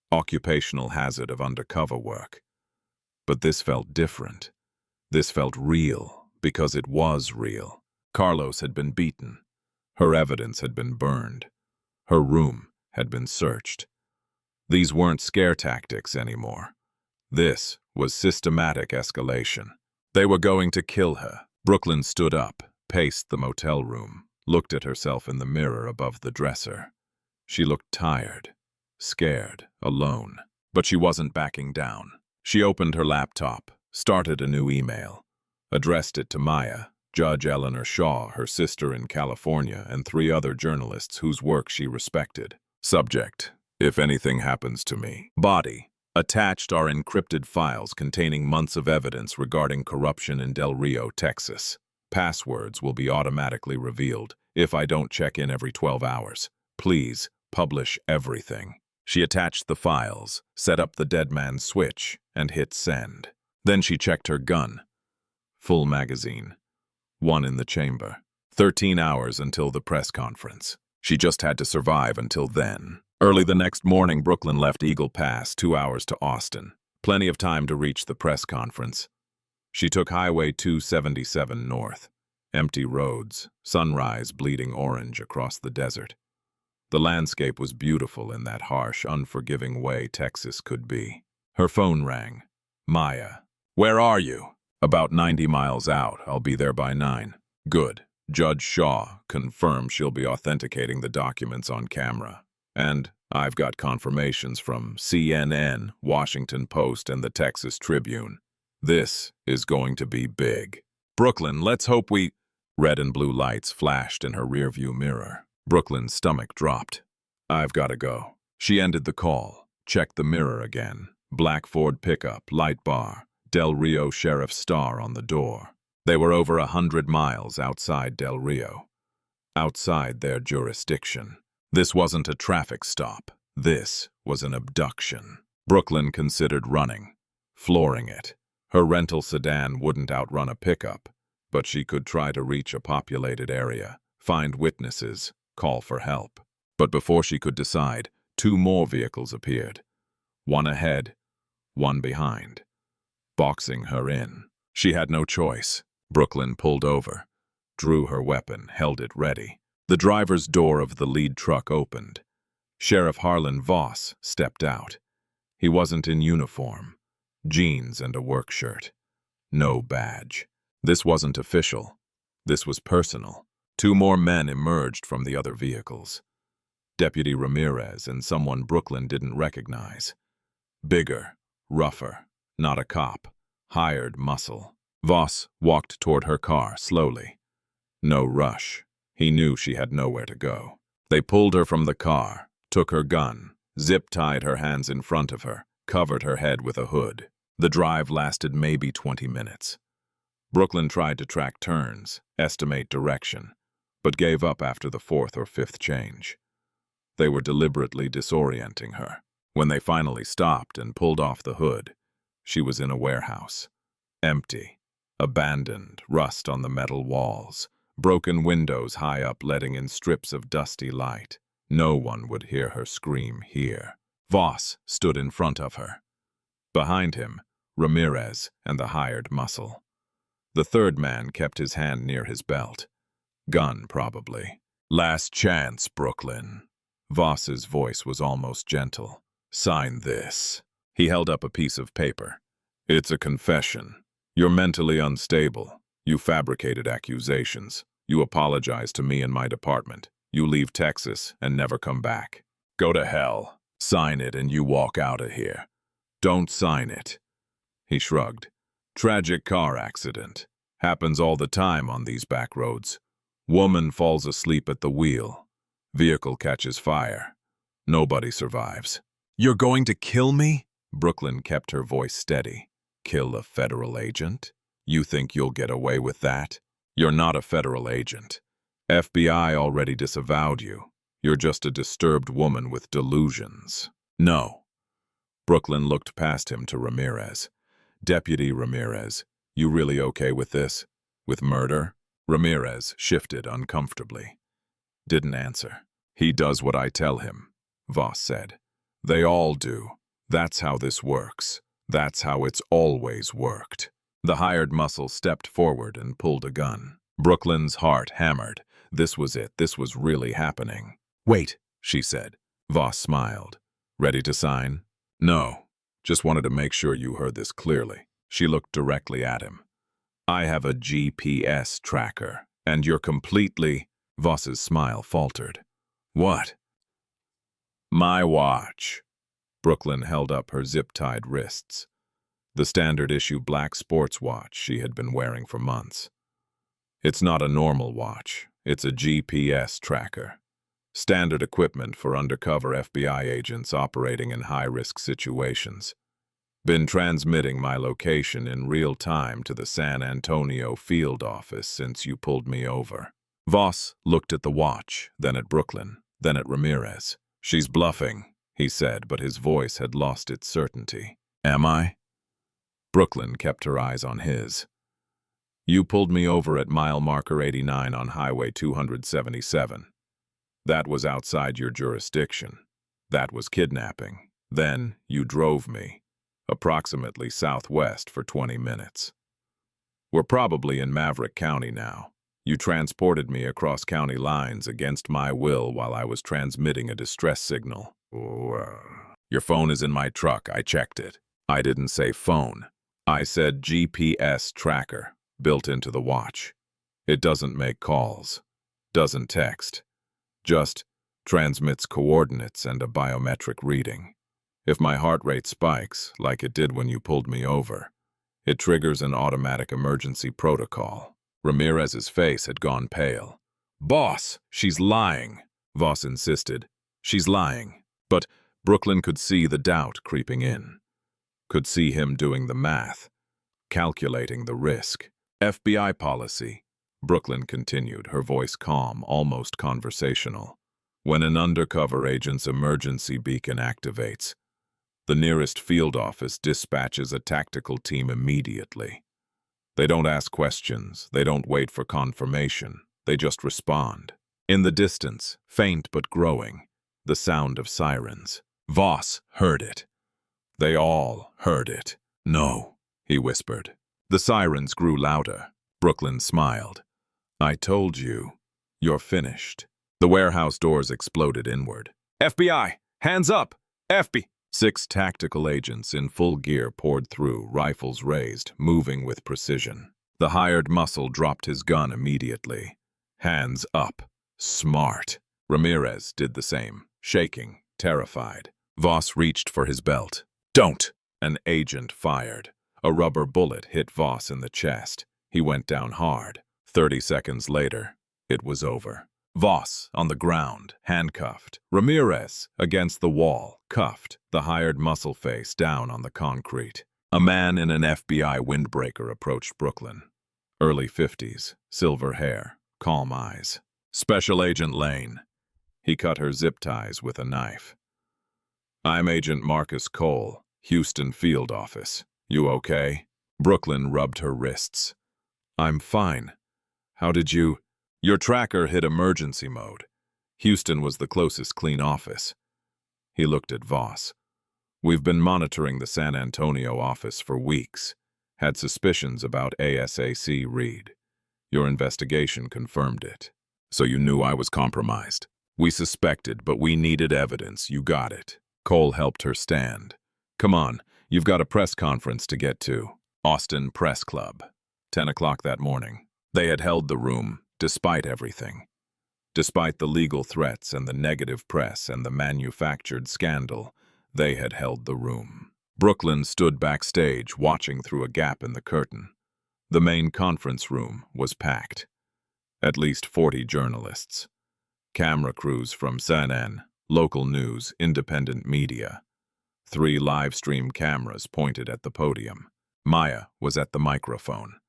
Occupational hazard of undercover work. But this felt different. This felt real, because it was real. Carlos had been beaten. Her evidence had been burned. Her room had been searched. These weren't scare tactics anymore. This was systematic escalation. They were going to kill her. Brooklyn stood up, paced the motel room, looked at herself in the mirror above the dresser. She looked tired, scared, alone, but she wasn't backing down. She opened her laptop, started a new email, addressed it to Maya, Judge Eleanor Shaw, her sister in California, and 3 other journalists whose work she respected. Subject: if anything happens to me. Body: attached are encrypted files containing months of evidence regarding corruption in Del Rio, Texas. Passwords will be automatically revealed if I don't check in every 12 hours. Please publish everything. She attached the files, set up the dead man's switch, and hit send. Then she checked her gun. Full magazine. 1 in the chamber. 13 hours until the press conference. She just had to survive until then. Early the next morning, Brooklyn left Eagle Pass, 2 hours to Austin. Plenty of time to reach the press conference. She took Highway 277 north. Empty roads, sunrise bleeding orange across the desert. The landscape was beautiful in that harsh, unforgiving way Texas could be. Her phone rang. Maya. Where are you? About 90 miles out. I'll be there by 9. Good. Judge Shaw confirmed she'll be authenticating the documents on camera. And I've got confirmations from CNN, Washington Post, and the Texas Tribune. This is going to be big. Brooklyn, let's hope we... Red and blue lights flashed in her rearview mirror. Brooklyn's stomach dropped. I've got to go. She ended the call, checked the mirror again. Black Ford pickup, light bar, Del Rio Sheriff's star on the door. They were over 100 miles outside Del Rio. Outside their jurisdiction. This wasn't a traffic stop. This was an abduction. Brooklyn considered running, flooring it. Her rental sedan wouldn't outrun a pickup, but she could try to reach a populated area, find witnesses, call for help. But before she could decide, two more vehicles appeared. One ahead, one behind, boxing her in. She had no choice. Brooklyn pulled over, drew her weapon, held it ready. The driver's door of the lead truck opened. Sheriff Harlan Voss stepped out. He wasn't in uniform. Jeans and a work shirt. No badge. This wasn't official. This was personal. Two more men emerged from the other vehicles. Deputy Ramirez and someone Brooklyn didn't recognize. Bigger, rougher, not a cop. Hired muscle. Voss walked toward her car slowly. No rush. He knew she had nowhere to go. They pulled her from the car, took her gun, zip-tied her hands in front of her, covered her head with a hood. The drive lasted maybe 20 minutes. Brooklyn tried to track turns, estimate direction, but gave up after the fourth or fifth change. They were deliberately disorienting her. When they finally stopped and pulled off the hood, she was in a warehouse. Empty, abandoned, rust on the metal walls, broken windows high up letting in strips of dusty light. No one would hear her scream here. Voss stood in front of her. Behind him, Ramirez and the hired muscle. The third man kept his hand near his belt. Gun, probably. Last chance, Brooklyn. Voss's voice was almost gentle. Sign this. He held up a piece of paper. It's a confession. You're mentally unstable. You fabricated accusations. You apologize to me and my department. You leave Texas and never come back. Go to hell. Sign it and you walk out of here. Don't sign it. He shrugged. Tragic car accident. Happens all the time on these back roads. Woman falls asleep at the wheel. Vehicle catches fire. Nobody survives. You're going to kill me? Brooklyn kept her voice steady. Kill a federal agent? You think you'll get away with that? You're not a federal agent. FBI already disavowed you. You're just a disturbed woman with delusions. No. Brooklyn looked past him to Ramirez. Deputy Ramirez, you really okay with this? With murder? Ramirez shifted uncomfortably. Didn't answer. He does what I tell him, Voss said. They all do. That's how this works. That's how it's always worked. The hired muscle stepped forward and pulled a gun. Brooklyn's heart hammered. This was it. This was really happening. Wait, she said. Voss smiled. Ready to sign? No. Just wanted to make sure you heard this clearly. She looked directly at him. I have a GPS tracker, and you're completely... Voss's smile faltered. What? My watch. Brooklyn held up her zip-tied wrists. The standard-issue black sports watch she had been wearing for months. It's not a normal watch. It's a GPS tracker. Standard equipment for undercover FBI agents operating in high-risk situations. Been transmitting my location in real time to the San Antonio field office since you pulled me over. Voss looked at the watch, then at Brooklyn, then at Ramirez. She's bluffing, he said, but his voice had lost its certainty. Am I? Brooklyn kept her eyes on his. You pulled me over at mile marker 89 on Highway 277. That was outside your jurisdiction. That was kidnapping. Then you drove me, approximately southwest for 20 minutes. We're probably in Maverick County now. You transported me across county lines against my will while I was transmitting a distress signal. Your phone is in my truck. I checked it. I didn't say phone. I said GPS tracker, built into the watch. It doesn't make calls, doesn't text, just transmits coordinates and a biometric reading. If my heart rate spikes, like it did when you pulled me over, it triggers an automatic emergency protocol. Ramirez's face had gone pale. Boss, she's lying, Voss insisted. She's lying. But Brooklyn could see the doubt creeping in. Could see him doing the math, calculating the risk. FBI policy, Brooklyn continued, her voice calm, almost conversational. When an undercover agent's emergency beacon activates, the nearest field office dispatches a tactical team immediately. They don't ask questions. They don't wait for confirmation. They just respond. In the distance, faint but growing, the sound of sirens. Voss heard it. They all heard it. "No," he whispered. The sirens grew louder. Brooklyn smiled. "I told you. You're finished." The warehouse doors exploded inward. "FBI! Hands up! FBI!" 6 tactical agents in full gear poured through, rifles raised, moving with precision. The hired muscle dropped his gun immediately. Hands up. Smart. Ramirez did the same, shaking, terrified. Voss reached for his belt. "Don't!" An agent fired. A rubber bullet hit Voss in the chest. He went down hard. 30 seconds later, it was over. Voss on the ground, handcuffed. Ramirez against the wall, cuffed, the hired muscle face down on the concrete. A man in an FBI windbreaker approached Brooklyn. Early 50s, silver hair, calm eyes. "Special Agent Lane." He cut her zip ties with a knife. "I'm Agent Marcus Cole, Houston Field Office. You okay?" Brooklyn rubbed her wrists. "I'm fine. How did you—" "Your tracker hit emergency mode. Houston was the closest clean office." He looked at Voss. "We've been monitoring the San Antonio office for weeks. Had suspicions about ASAC Reed. Your investigation confirmed it. So you knew I was compromised." "We suspected, but we needed evidence. You got it." Cole helped her stand. "Come on, you've got a press conference to get to." Austin Press Club. 10 o'clock that morning. They had held the room, despite everything. Despite the legal threats and the negative press and the manufactured scandal, they had held the room. Brooklyn stood backstage, watching through a gap in the curtain. The main conference room was packed. At least 40 journalists. Camera crews from CNN, local news, independent media. 3 live stream cameras pointed at the podium. Maya was at the microphone.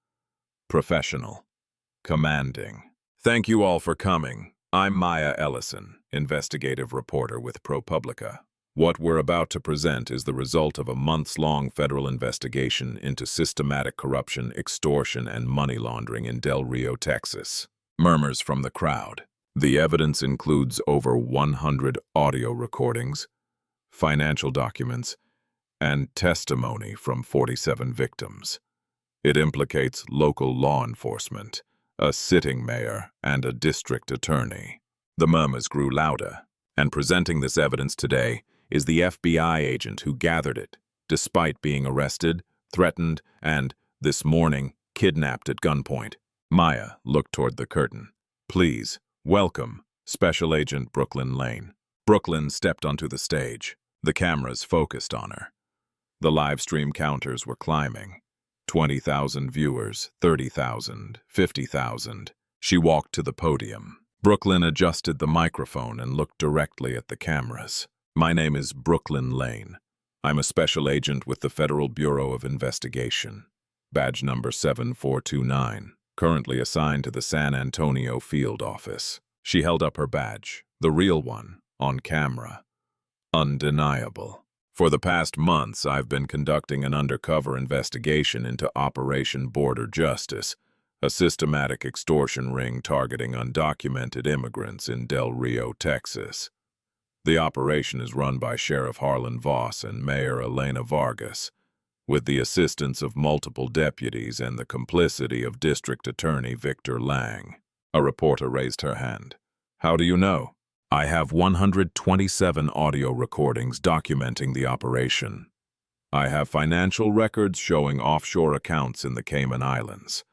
Professional. Commanding. "Thank you all for coming. I'm Maya Ellison, investigative reporter with ProPublica. What we're about to present is the result of a months-long federal investigation into systematic corruption, extortion, and money laundering in Del Rio, Texas." Murmurs from the crowd. The evidence includes over 100 audio recordings, financial documents, and testimony from 47 victims. It implicates local law enforcement, a sitting mayor, and a district attorney. The murmurs grew louder, and presenting this evidence today is the FBI agent who gathered it, despite being arrested, threatened, and, this morning, kidnapped at gunpoint. Maya looked toward the curtain. "Please, welcome, Special Agent Brooklyn Lane." Brooklyn stepped onto the stage. The cameras focused on her. The live stream counters were climbing. 20,000 viewers, 30,000, 50,000. She walked to the podium. Brooklyn adjusted the microphone and looked directly at the cameras. "My name is Brooklyn Lane. I'm a special agent with the Federal Bureau of Investigation. Badge number 7429. Currently assigned to the San Antonio Field Office." She held up her badge, the real one, on camera. "Undeniable. For the past months, I've been conducting an undercover investigation into Operation Border Justice, a systematic extortion ring targeting undocumented immigrants in Del Rio, Texas. The operation is run by Sheriff Harlan Voss and Mayor Elena Vargas, with the assistance of multiple deputies and the complicity of District Attorney Victor Lang." A reporter raised her hand. "How do you know?" "I have 127 audio recordings documenting the operation. I have financial records showing offshore accounts in the Cayman Islands.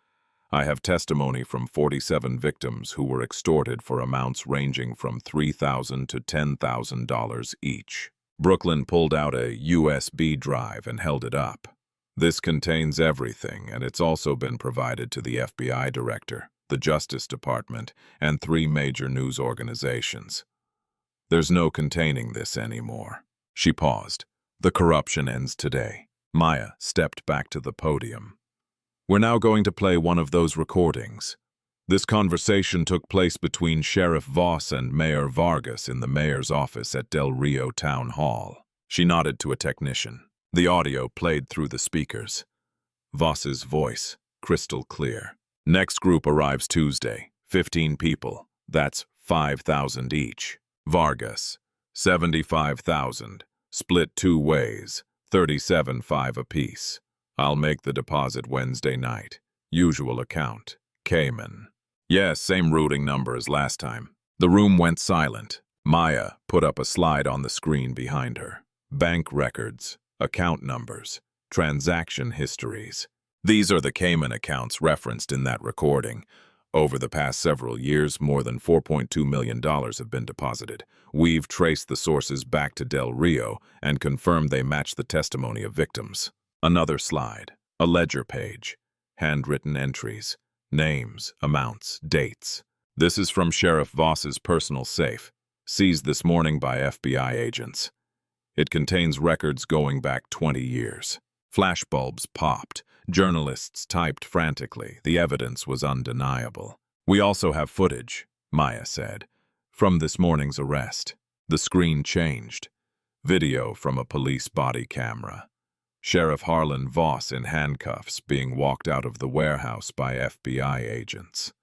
I have testimony from 47 victims who were extorted for amounts ranging from $3,000 to $10,000 each." Brooklyn pulled out a USB drive and held it up. "This contains everything, and it's also been provided to the FBI director, the Justice Department, and 3 major news organizations. There's no containing this anymore." She paused. "The corruption ends today." Maya stepped back to the podium. "We're now going to play one of those recordings. This conversation took place between Sheriff Voss and Mayor Vargas in the mayor's office at Del Rio Town Hall." She nodded to a technician. The audio played through the speakers. Voss's voice, crystal clear. Next group arrives Tuesday, 15 people. That's 5,000 each. Vargas, 75,000. Split 2 ways, 37.5 apiece. I'll make the deposit Wednesday night. Usual account. Cayman. Yes, same routing number as last time. The room went silent. Maya put up a slide on the screen behind her. Bank records, account numbers, transaction histories. These are the Cayman accounts referenced in that recording. Over the past several years, more than $4.2 million have been deposited. We've traced the sources back to Del Rio and confirmed they match the testimony of victims. Another slide, a ledger page, handwritten entries, names, amounts, dates. This is from Sheriff Voss's personal safe, seized this morning by FBI agents. It contains records going back 20 years. Flashbulbs popped. Journalists typed frantically. The evidence was undeniable. We also have footage, Maya said, from this morning's arrest. The screen changed. Video from a police body camera. Sheriff Harlan Voss in handcuffs being walked out of the warehouse by FBI agents.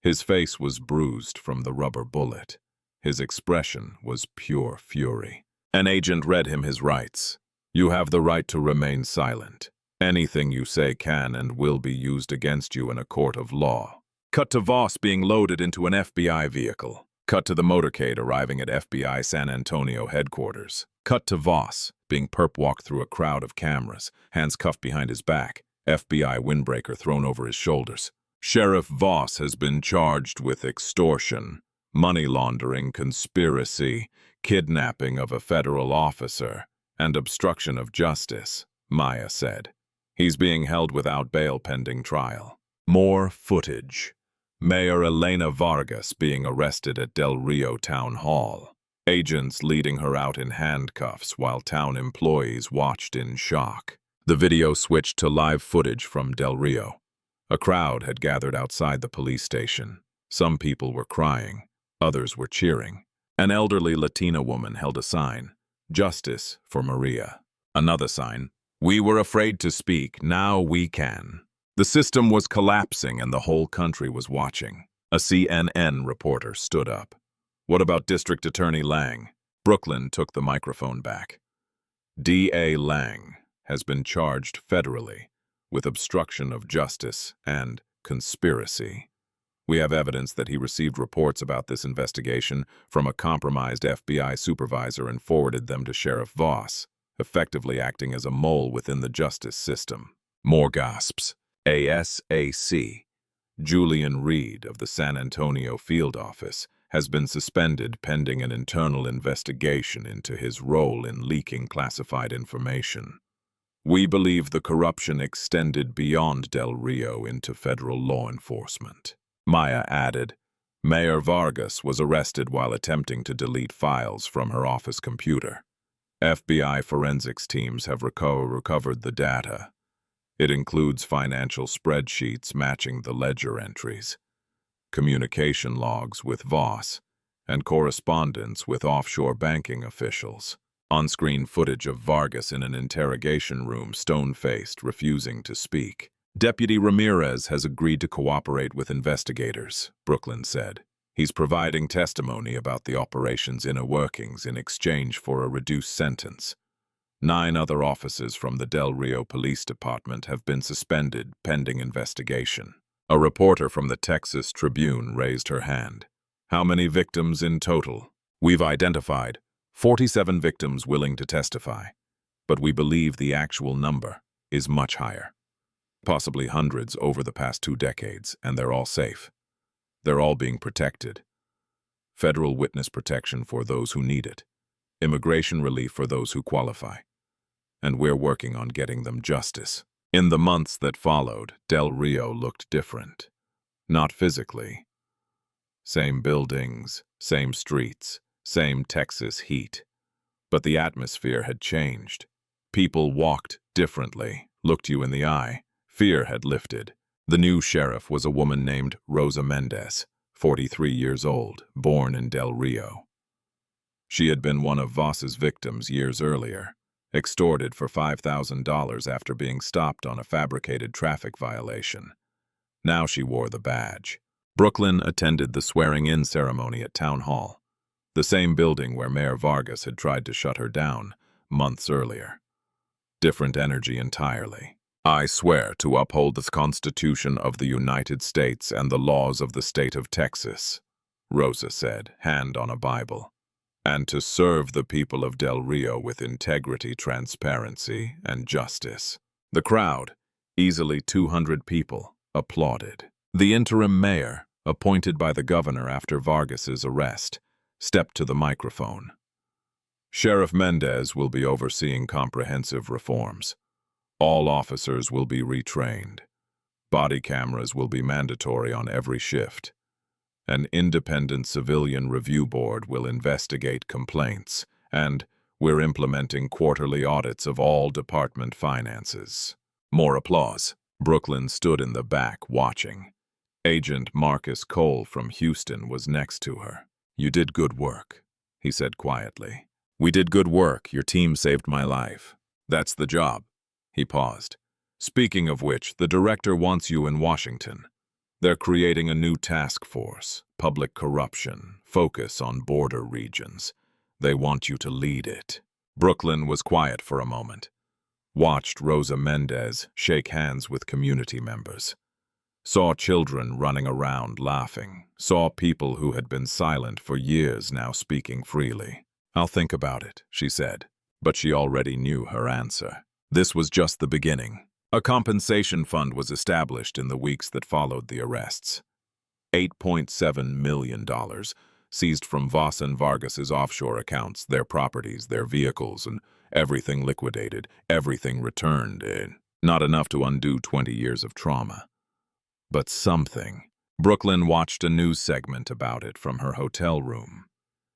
His face was bruised from the rubber bullet. His expression was pure fury. An agent read him his rights. You have the right to remain silent. Anything you say can and will be used against you in a court of law. Cut to Voss being loaded into an FBI vehicle. Cut to the motorcade arriving at FBI San Antonio headquarters. Cut to Voss being perp-walked through a crowd of cameras, hands cuffed behind his back, FBI windbreaker thrown over his shoulders. Sheriff Voss has been charged with extortion, money laundering, conspiracy, kidnapping of a federal officer, and obstruction of justice, Maya said. He's being held without bail pending trial. More footage. Mayor Elena Vargas being arrested at Del Rio Town Hall. Agents leading her out in handcuffs while town employees watched in shock. The video switched to live footage from Del Rio. A crowd had gathered outside the police station. Some people were crying. Others were cheering. An elderly Latina woman held a sign, "Justice for Maria." Another sign, "We were afraid to speak, now we can." The system was collapsing and the whole country was watching. A CNN reporter stood up. "What about District Attorney Lang?" Brooklyn took the microphone back. D.A. Lang has been charged federally with obstruction of justice and conspiracy. We have evidence that he received reports about this investigation from a compromised FBI supervisor and forwarded them to Sheriff Voss, effectively acting as a mole within the justice system. More gasps. ASAC. Julian Reed of the San Antonio field office has been suspended pending an internal investigation into his role in leaking classified information. We believe the corruption extended beyond Del Rio into federal law enforcement. Maya added, Mayor Vargas was arrested while attempting to delete files from her office computer. FBI forensics teams have recovered the data. It includes financial spreadsheets matching the ledger entries, communication logs with Voss, and correspondence with offshore banking officials. On-screen footage of Vargas in an interrogation room, stone-faced, refusing to speak. Deputy Ramirez has agreed to cooperate with investigators, Brooklyn said. He's providing testimony about the operation's inner workings in exchange for a reduced sentence. 9 other officers from the Del Rio Police Department have been suspended pending investigation. A reporter from the Texas Tribune raised her hand. How many victims in total? We've identified 47 victims willing to testify, but we believe the actual number is much higher. Possibly hundreds over the past 2 decades, and they're all safe. They're all being protected. Federal witness protection for those who need it. Immigration relief for those who qualify. And we're working on getting them justice. In the months that followed, Del Rio looked different. Not physically. Same buildings, same streets, same Texas heat. But the atmosphere had changed. People walked differently, looked you in the eye. Fear had lifted. The new sheriff was a woman named Rosa Mendez, 43 years old, born in Del Rio. She had been one of Voss's victims years earlier, extorted for $5,000 after being stopped on a fabricated traffic violation. Now she wore the badge. Brooklyn attended the swearing-in ceremony at Town Hall, the same building where Mayor Vargas had tried to shut her down months earlier. Different energy entirely. "I swear to uphold the Constitution of the United States and the laws of the state of Texas," Rosa said, hand on a Bible, "and to serve the people of Del Rio with integrity, transparency, and justice." The crowd, easily 200 people, applauded. The interim mayor, appointed by the governor after Vargas's arrest, stepped to the microphone. "Sheriff Mendez will be overseeing comprehensive reforms. All officers will be retrained. Body cameras will be mandatory on every shift. An independent civilian review board will investigate complaints, and we're implementing quarterly audits of all department finances." More applause. Brooklyn stood in the back, watching. Agent Marcus Cole from Houston was next to her. "You did good work," he said quietly. "We did good work. Your team saved my life. That's the job." He paused. "Speaking of which, the director wants you in Washington. They're creating a new task force, public corruption, focus on border regions. They want you to lead it." Brooklyn was quiet for a moment, watched Rosa Mendez shake hands with community members, saw children running around laughing, saw people who had been silent for years now speaking freely. "I'll think about it," she said, but she already knew her answer. This was just the beginning. A compensation fund was established in the weeks that followed the arrests. $8.7 million seized from Voss and Vargas's offshore accounts, their properties, their vehicles, and everything liquidated, everything returned. Not enough to undo 20 years of trauma. But something. Brooklyn watched a news segment about it from her hotel room.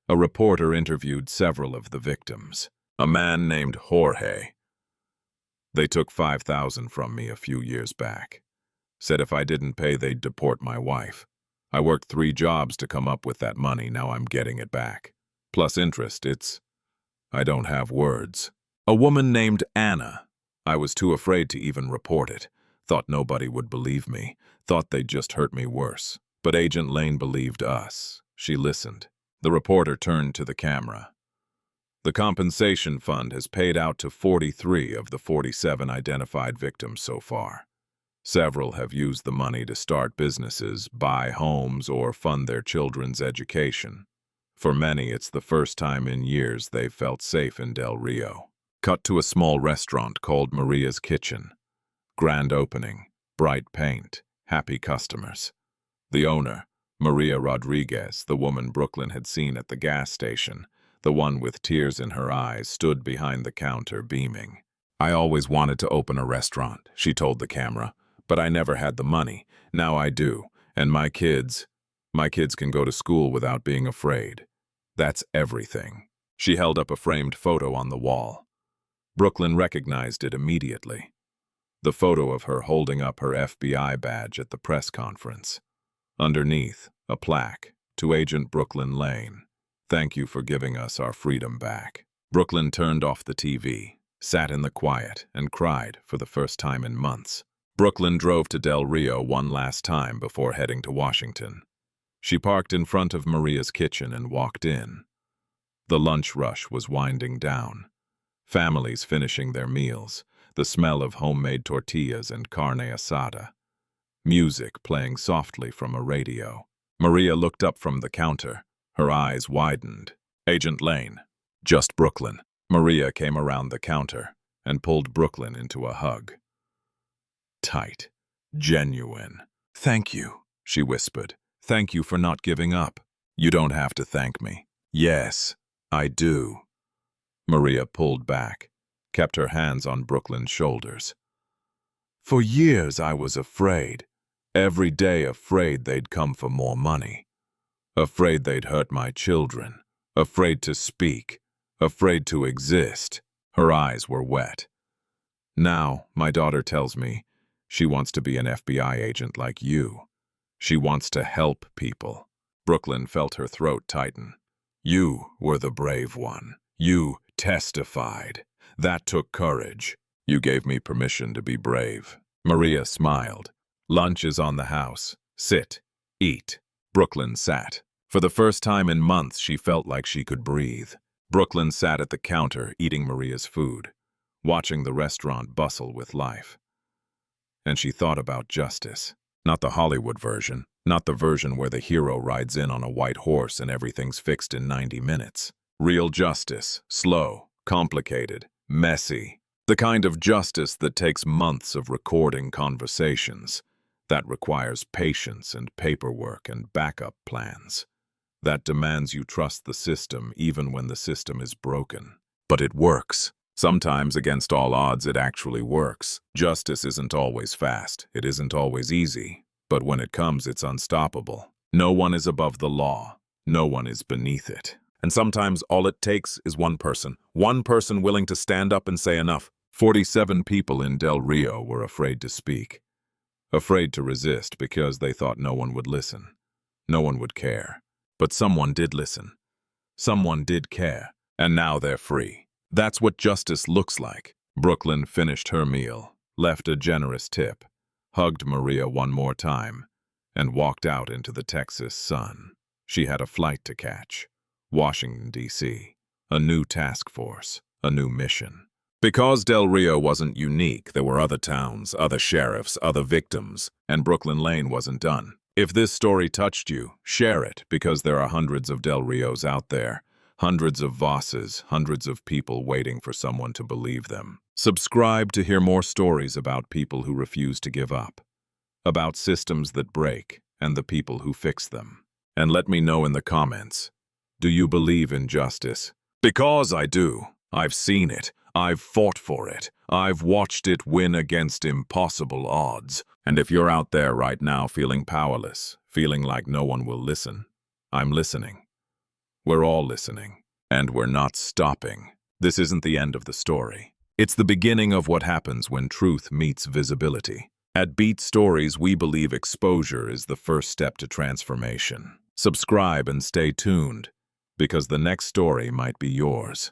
A reporter interviewed several of the victims. A man named Jorge. "They took $5,000 from me a few years back. Said if I didn't pay, they'd deport my wife. I worked 3 jobs to come up with that money, now I'm getting it back. Plus interest, I don't have words." A woman named Anna. "I was too afraid to even report it. Thought nobody would believe me. Thought they'd just hurt me worse. But Agent Lane believed us." She listened. The reporter turned to the camera. "The compensation fund has paid out to 43 of the 47 identified victims so far. Several have used the money to start businesses, buy homes, or fund their children's education. For many, it's the first time in years they've felt safe in Del Rio." Cut to a small restaurant called Maria's Kitchen. Grand opening, bright paint, happy customers. The owner, Maria Rodriguez, the woman Brooklyn had seen at the gas station, the one with tears in her eyes, stood behind the counter beaming. "I always wanted to open a restaurant," she told the camera, "but I never had the money. Now I do, and my kids can go to school without being afraid. That's everything." She held up a framed photo on the wall. Brooklyn recognized it immediately. The photo of her holding up her FBI badge at the press conference. Underneath, a plaque, "To Agent Brooklyn Lane. Thank you for giving us our freedom back." Brooklyn turned off the TV, sat in the quiet, and cried for the first time in months. Brooklyn drove to Del Rio one last time before heading to Washington. She parked in front of Maria's Kitchen and walked in. The lunch rush was winding down. Families finishing their meals, the smell of homemade tortillas and carne asada. Music playing softly from a radio. Maria looked up from the counter. Her eyes widened. "Agent Lane." "Just Brooklyn." Maria came around the counter and pulled Brooklyn into a hug. Tight. Genuine. "Thank you," she whispered. "Thank you for not giving up." "You don't have to thank me." "Yes, I do." Maria pulled back, kept her hands on Brooklyn's shoulders. "For years I was afraid. Every day afraid they'd come for more money. Afraid they'd hurt my children. Afraid to speak. Afraid to exist." Her eyes were wet. "Now, my daughter tells me she wants to be an FBI agent like you. She wants to help people." Brooklyn felt her throat tighten. "You were the brave one. You testified." That took courage. You gave me permission to be brave. Maria smiled. Lunch is on the house. Sit. Eat. Brooklyn sat. For the first time in months, she felt like she could breathe. Brooklyn sat at the counter, eating Maria's food, watching the restaurant bustle with life. And she thought about justice. Not the Hollywood version, not the version where the hero rides in on a white horse and everything's fixed in 90 minutes. Real justice, slow, complicated, messy. The kind of justice that takes months of recording conversations, that requires patience and paperwork and backup plans, that demands you trust the system even when the system is broken. But it works. Sometimes, against all odds, it actually works. Justice isn't always fast. It isn't always easy. But when it comes, it's unstoppable. No one is above the law. No one is beneath it. And sometimes all it takes is one person willing to stand up and say enough. 47 people in Del Rio were afraid to speak. Afraid to resist because they thought no one would listen. No one would care. But someone did listen. Someone did care. And now they're free. That's what justice looks like. Brooklyn finished her meal, left a generous tip, hugged Maria one more time, and walked out into the Texas sun. She had a flight to catch. Washington, D.C. A new task force, a new mission. Because Del Rio wasn't unique, there were other towns, other sheriffs, other victims, and Brooklyn Lane wasn't done. If this story touched you, share it, because there are hundreds of Del Rios out there. Hundreds of Vosses, hundreds of people waiting for someone to believe them. Subscribe to hear more stories about people who refuse to give up, about systems that break and the people who fix them. And let me know in the comments, do you believe in justice? Because I do. I've seen it. I've fought for it. I've watched it win against impossible odds. And if you're out there right now feeling powerless, feeling like no one will listen, I'm listening. We're all listening, and we're not stopping. This isn't the end of the story. It's the beginning of what happens when truth meets visibility. At Beat Stories, we believe exposure is the first step to transformation. Subscribe and stay tuned, because the next story might be yours.